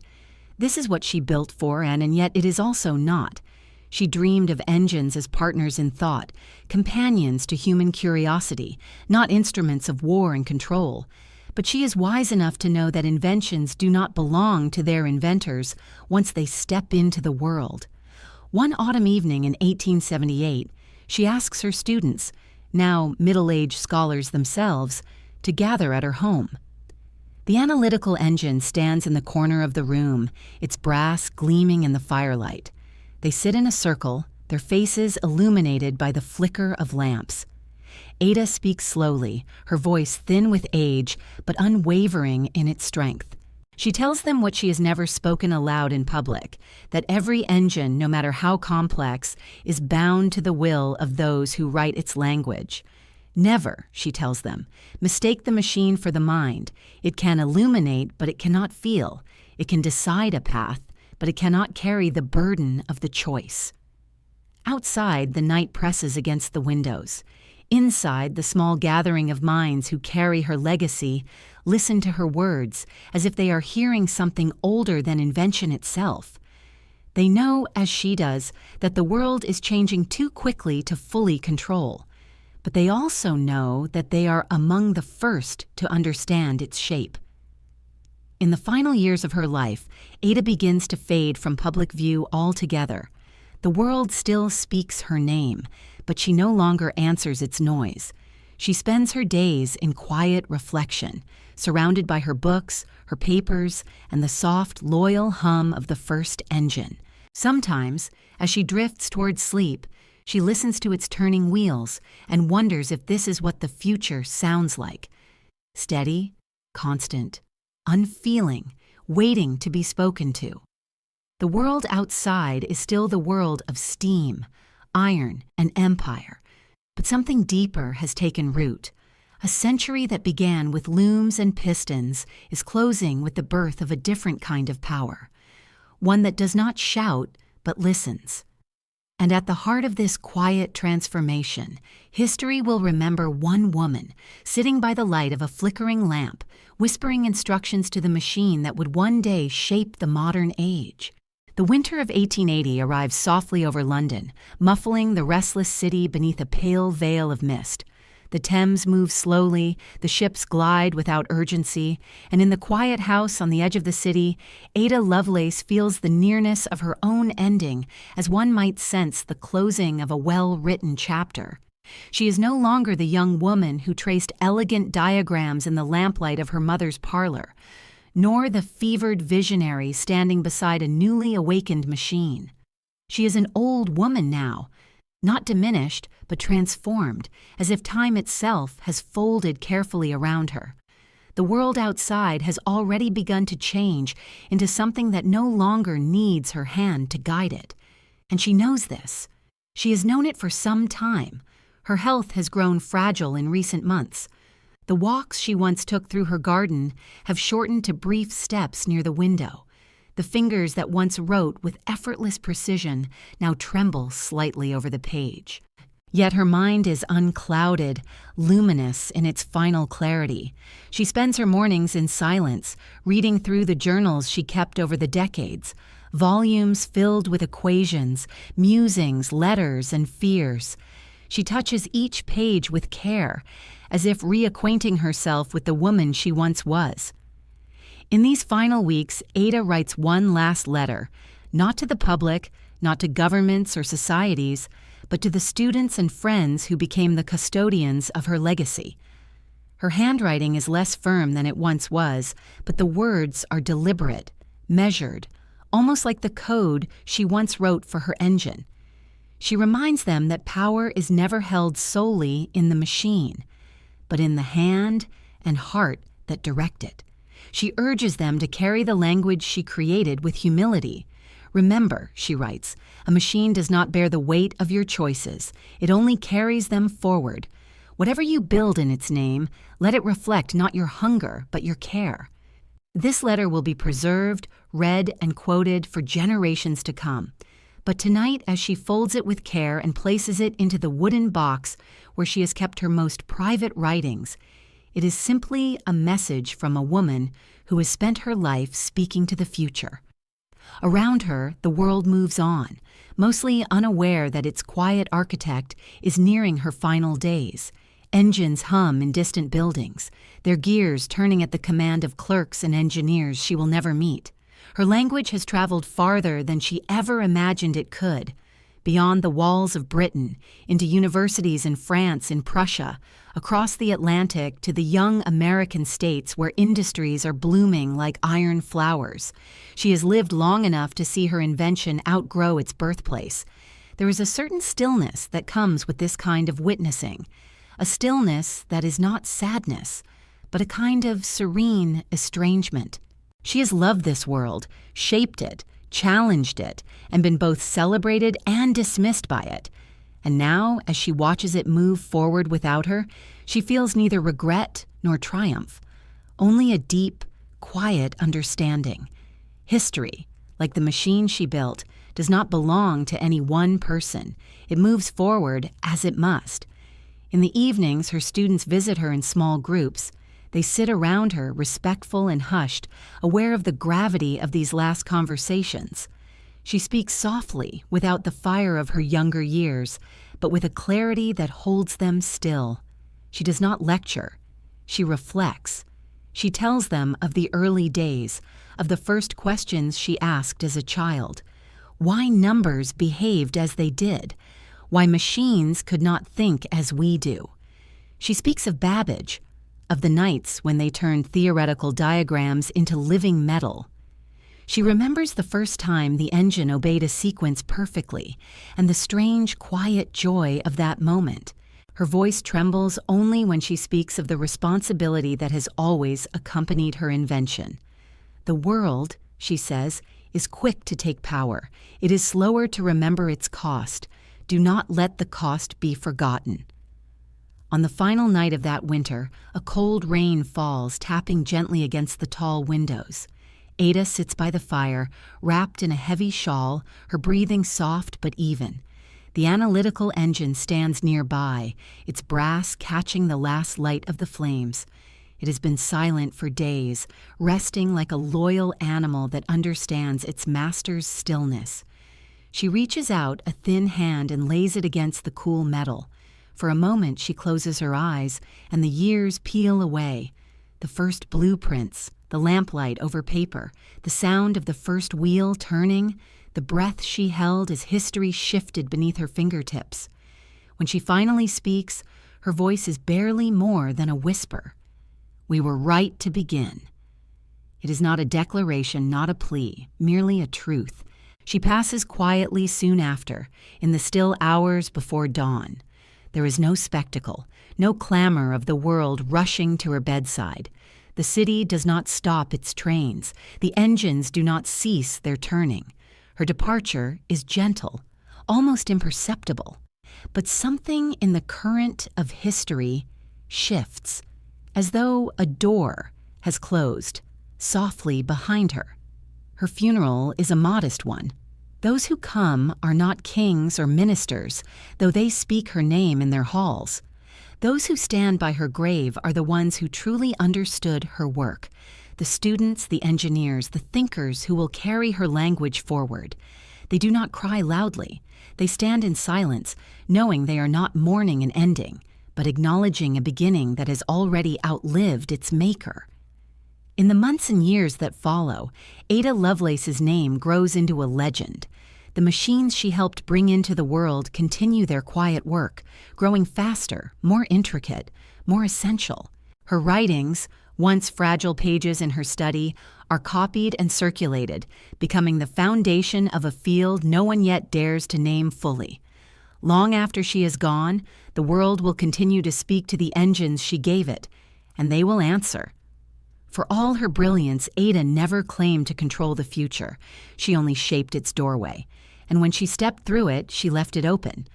This is what she built for, and yet it is also not. She dreamed of engines as partners in thought, companions to human curiosity, not instruments of war and control. But she is wise enough to know that inventions do not belong to their inventors once they step into the world. One autumn evening in 1878, she asks her students, now middle-aged scholars themselves, to gather at her home. The analytical engine stands in the corner of the room, its brass gleaming in the firelight. They sit in a circle, their faces illuminated by the flicker of lamps. Ada speaks slowly, her voice thin with age, but unwavering in its strength. She tells them what she has never spoken aloud in public, that every engine, no matter how complex, is bound to the will of those who write its language. Never, she tells them, mistake the machine for the mind. It can illuminate, but it cannot feel. It can decide a path, but it cannot carry the burden of the choice. Outside, the night presses against the windows. Inside, the small gathering of minds who carry her legacy listen to her words as if they are hearing something older than invention itself. They know, as she does, that the world is changing too quickly to fully control. But they also know that they are among the first to understand its shape. In the final years of her life, Ada begins to fade from public view altogether. The world still speaks her name, but she no longer answers its noise. She spends her days in quiet reflection, surrounded by her books, her papers, and the soft, loyal hum of the first engine. Sometimes, as she drifts towards sleep, she listens to its turning wheels and wonders if this is what the future sounds like. Steady, constant, unfeeling, waiting to be spoken to. The world outside is still the world of steam, iron, and empire, but something deeper has taken root. A century that began with looms and pistons is closing with the birth of a different kind of power, one that does not shout but listens. And at the heart of this quiet transformation, history will remember one woman sitting by the light of a flickering lamp, whispering instructions to the machine that would one day shape the modern age. The winter of 1880 arrives softly over London, muffling the restless city beneath a pale veil of mist. The Thames moves slowly, the ships glide without urgency, and in the quiet house on the edge of the city, Ada Lovelace feels the nearness of her own ending, as one might sense the closing of a well-written chapter. She is no longer the young woman who traced elegant diagrams in the lamplight of her mother's parlor, nor the fevered visionary standing beside a newly awakened machine. She is an old woman now, not diminished, but transformed, as if time itself has folded carefully around her. The world outside has already begun to change into something that no longer needs her hand to guide it. And she knows this. She has known it for some time. Her health has grown fragile in recent months. The walks she once took through her garden have shortened to brief steps near the window. The fingers that once wrote with effortless precision now tremble slightly over the page. Yet her mind is unclouded, luminous in its final clarity. She spends her mornings in silence, reading through the journals she kept over the decades, volumes filled with equations, musings, letters, and fears. She touches each page with care, as if reacquainting herself with the woman she once was. In these final weeks, Ada writes one last letter, not to the public, not to governments or societies, but to the students and friends who became the custodians of her legacy. Her handwriting is less firm than it once was, but the words are deliberate, measured, almost like the code she once wrote for her engine. She reminds them that power is never held solely in the machine, but in the hand and heart that direct it. She urges them to carry the language she created with humility. Remember, she writes, a machine does not bear the weight of your choices. It only carries them forward. Whatever you build in its name, let it reflect not your hunger, but your care. This letter will be preserved, read, and quoted for generations to come. But tonight, as she folds it with care and places it into the wooden box where she has kept her most private writings, it is simply a message from a woman who has spent her life speaking to the future. Around her, the world moves on, mostly unaware that its quiet architect is nearing her final days. Engines hum in distant buildings, their gears turning at the command of clerks and engineers she will never meet. Her language has traveled farther than she ever imagined it could, beyond the walls of Britain, into universities in France and Prussia, across the Atlantic to the young American states where industries are blooming like iron flowers. She has lived long enough to see her invention outgrow its birthplace. There is a certain stillness that comes with this kind of witnessing, a stillness that is not sadness, but a kind of serene estrangement. She has loved this world, shaped it, challenged it, and been both celebrated and dismissed by it. And now, as she watches it move forward without her, she feels neither regret nor triumph, only a deep, quiet understanding. History, like the machine she built, does not belong to any one person. It moves forward as it must. In the evenings, her students visit her in small groups. They sit around her, respectful and hushed, aware of the gravity of these last conversations. She speaks softly, without the fire of her younger years, but with a clarity that holds them still. She does not lecture. She reflects. She tells them of the early days, of the first questions she asked as a child, why numbers behaved as they did, why machines could not think as we do. She speaks of Babbage, of the nights when they turned theoretical diagrams into living metal. She remembers the first time the engine obeyed a sequence perfectly, and the strange, quiet joy of that moment. Her voice trembles only when she speaks of the responsibility that has always accompanied her invention. The world, she says, is quick to take power. It is slower to remember its cost. Do not let the cost be forgotten. On the final night of that winter, a cold rain falls, tapping gently against the tall windows. Ada sits by the fire, wrapped in a heavy shawl, her breathing soft but even. The analytical engine stands nearby, its brass catching the last light of the flames. It has been silent for days, resting like a loyal animal that understands its master's stillness. She reaches out a thin hand and lays it against the cool metal. For a moment she closes her eyes, and the years peel away. The first blueprints, the lamplight over paper, the sound of the first wheel turning, the breath she held as history shifted beneath her fingertips. When she finally speaks, her voice is barely more than a whisper. We were right to begin. It is not a declaration, not a plea, merely a truth. She passes quietly soon after, in the still hours before dawn. There is no spectacle, no clamor of the world rushing to her bedside. The city does not stop its trains. The engines do not cease their turning. Her departure is gentle, almost imperceptible. But something in the current of history shifts, as though a door has closed softly behind her. Her funeral is a modest one. Those who come are not kings or ministers, though they speak her name in their halls. Those who stand by her grave are the ones who truly understood her work, the students, the engineers, the thinkers who will carry her language forward. They do not cry loudly. They stand in silence, knowing they are not mourning an ending, but acknowledging a beginning that has already outlived its maker. In the months and years that follow, Ada Lovelace's name grows into a legend. The machines she helped bring into the world continue their quiet work, growing faster, more intricate, more essential. Her writings, once fragile pages in her study, are copied and circulated, becoming the foundation of a field no one yet dares to name fully. Long after she is gone, the world will continue to speak to the engines she gave it, and they will answer. For all her brilliance, Ada never claimed to control the future. She only shaped its doorway, and when she stepped through it, she left it open.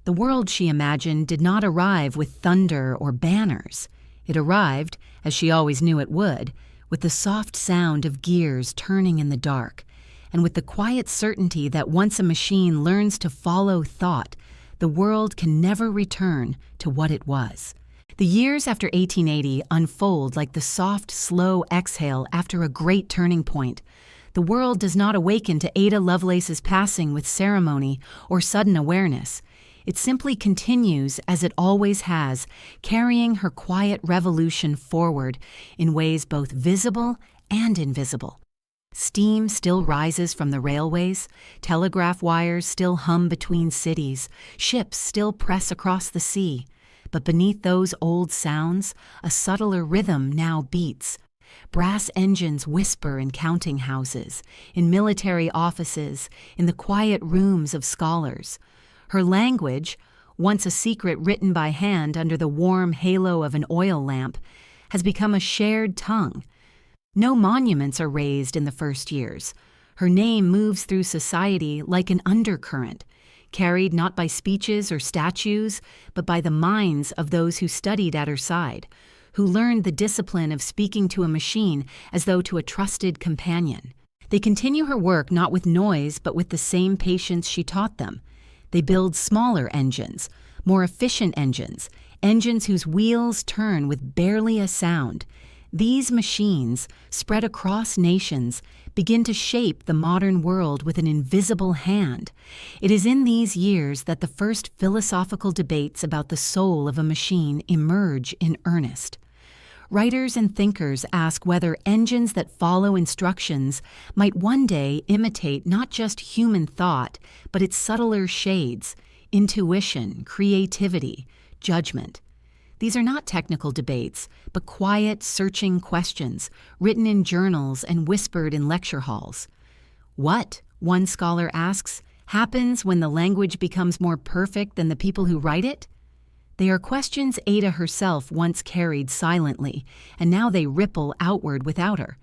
The world she imagined did not arrive with thunder or banners. It arrived, as she always knew it would, with the soft sound of gears turning in the dark, and with the quiet certainty that once a machine learns to follow thought, the world can never return to what it was. The years after 1880 unfold like the soft, slow exhale after a great turning point. The world does not awaken to Ada Lovelace's passing with ceremony or sudden awareness. It simply continues as it always has, carrying her quiet revolution forward in ways both visible and invisible. Steam still rises from the railways, telegraph wires still hum between cities, ships still press across the sea. But beneath those old sounds, a subtler rhythm now beats. Brass engines whisper in counting houses, in military offices, in the quiet rooms of scholars. Her language, once a secret written by hand under the warm halo of an oil lamp, has become a shared tongue. No monuments are raised in the first years. Her name moves through society like an undercurrent, carried not by speeches or statues, but by the minds of those who studied at her side, who learned the discipline of speaking to a machine as though to a trusted companion. They continue her work not with noise, but with the same patience she taught them. They build smaller engines, more efficient engines, engines whose wheels turn with barely a sound. These machines, spread across nations, begin to shape the modern world with an invisible hand. It is in these years that the first philosophical debates about the soul of a machine emerge in earnest. Writers and thinkers ask whether engines that follow instructions might one day imitate not just human thought, but its subtler shades, intuition, creativity, judgment. These are not technical debates, but quiet, searching questions, written in journals and whispered in lecture halls. What, one scholar asks, happens when the language becomes more perfect than the people who write it? They are questions Ada herself once carried silently, and now they ripple outward without her.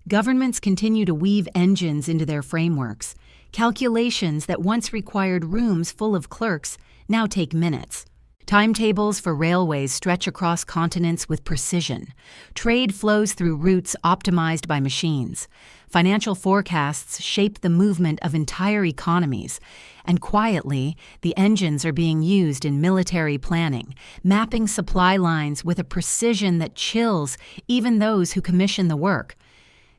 Governments continue to weave engines into their frameworks. Calculations that once required rooms full of clerks now take minutes. Timetables for railways stretch across continents with precision. Trade flows through routes optimized by machines. Financial forecasts shape the movement of entire economies. And quietly, the engines are being used in military planning, mapping supply lines with a precision that chills even those who commission the work.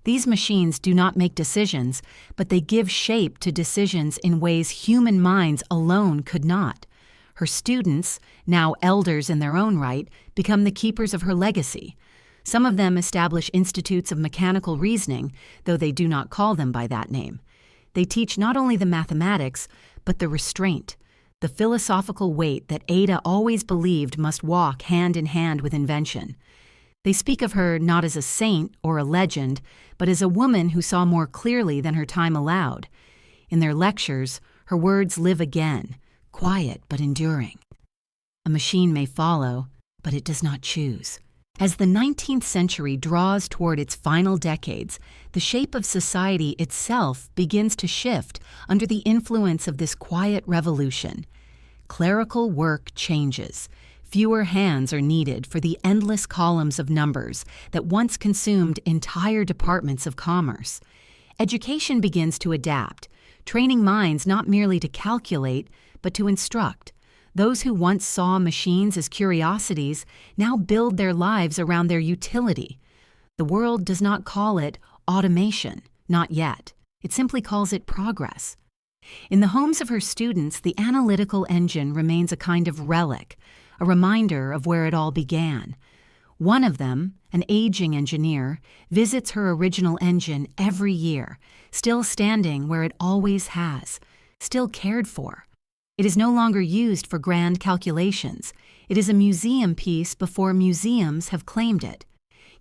These machines do not make decisions, but they give shape to decisions in ways human minds alone could not. Her students, now elders in their own right, become the keepers of her legacy. Some of them establish institutes of mechanical reasoning, though they do not call them by that name. They teach not only the mathematics, but the restraint, the philosophical weight that Ada always believed must walk hand in hand with invention. They speak of her not as a saint or a legend, but as a woman who saw more clearly than her time allowed. In their lectures, her words live again, quiet but enduring. A machine may follow, but it does not choose. As the 19th century draws toward its final decades, the shape of society itself begins to shift under the influence of this quiet revolution. Clerical work changes. Fewer hands are needed for the endless columns of numbers that once consumed entire departments of commerce. Education begins to adapt, training minds not merely to calculate, but to instruct. Those who once saw machines as curiosities now build their lives around their utility. The world does not call it automation, not yet. It simply calls it progress. In the homes of her students, the analytical engine remains a kind of relic, a reminder of where it all began. One of them, an aging engineer, visits her original engine every year, still standing where it always has, still cared for. It is no longer used for grand calculations. It is a museum piece before museums have claimed it.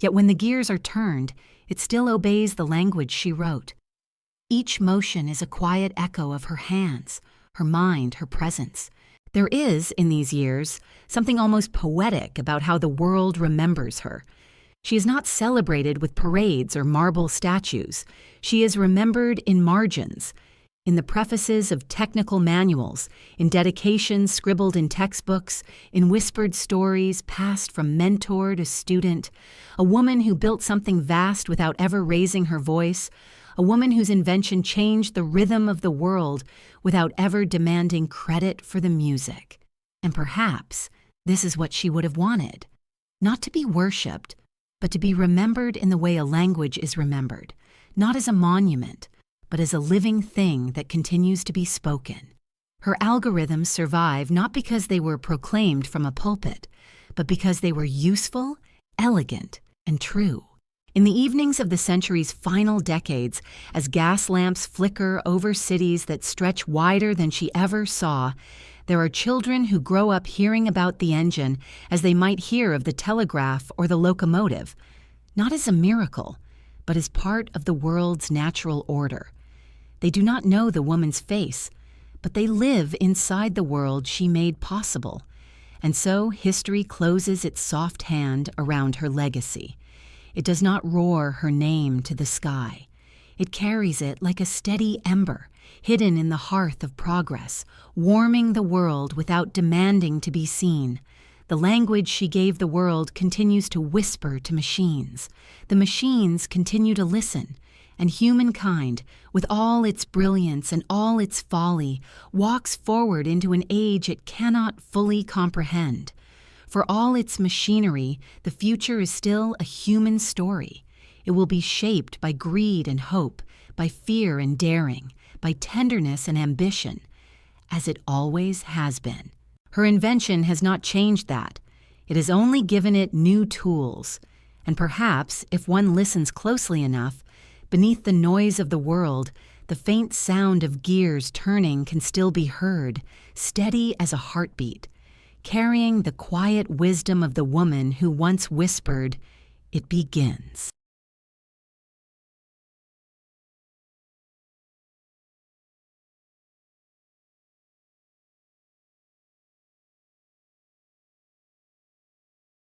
Yet when the gears are turned, it still obeys the language she wrote. Each motion is a quiet echo of her hands, her mind, her presence. There is, in these years, something almost poetic about how the world remembers her. She is not celebrated with parades or marble statues. She is remembered in margins, in the prefaces of technical manuals, in dedications scribbled in textbooks, in whispered stories passed from mentor to student, a woman who built something vast without ever raising her voice, a woman whose invention changed the rhythm of the world without ever demanding credit for the music. And perhaps this is what she would have wanted. Not to be worshipped, but to be remembered in the way a language is remembered, not as a monument, but as a living thing that continues to be spoken. Her algorithms survive not because they were proclaimed from a pulpit, but because they were useful, elegant, and true. In the evenings of the century's final decades, as gas lamps flicker over cities that stretch wider than she ever saw, there are children who grow up hearing about the engine as they might hear of the telegraph or the locomotive, not as a miracle, but as part of the world's natural order. They do not know the woman's face, but they live inside the world she made possible. And so history closes its soft hand around her legacy. It does not roar her name to the sky. It carries it like a steady ember, hidden in the hearth of progress, warming the world without demanding to be seen. The language she gave the world continues to whisper to machines. The machines continue to listen. And humankind, with all its brilliance and all its folly, walks forward into an age it cannot fully comprehend. For all its machinery, the future is still a human story. It will be shaped by greed and hope, by fear and daring, by tenderness and ambition, as it always has been. Her invention has not changed that. It has only given it new tools. And perhaps, if one listens closely enough, beneath the noise of the world, the faint sound of gears turning can still be heard, steady as a heartbeat, carrying the quiet wisdom of the woman who once whispered, "It begins."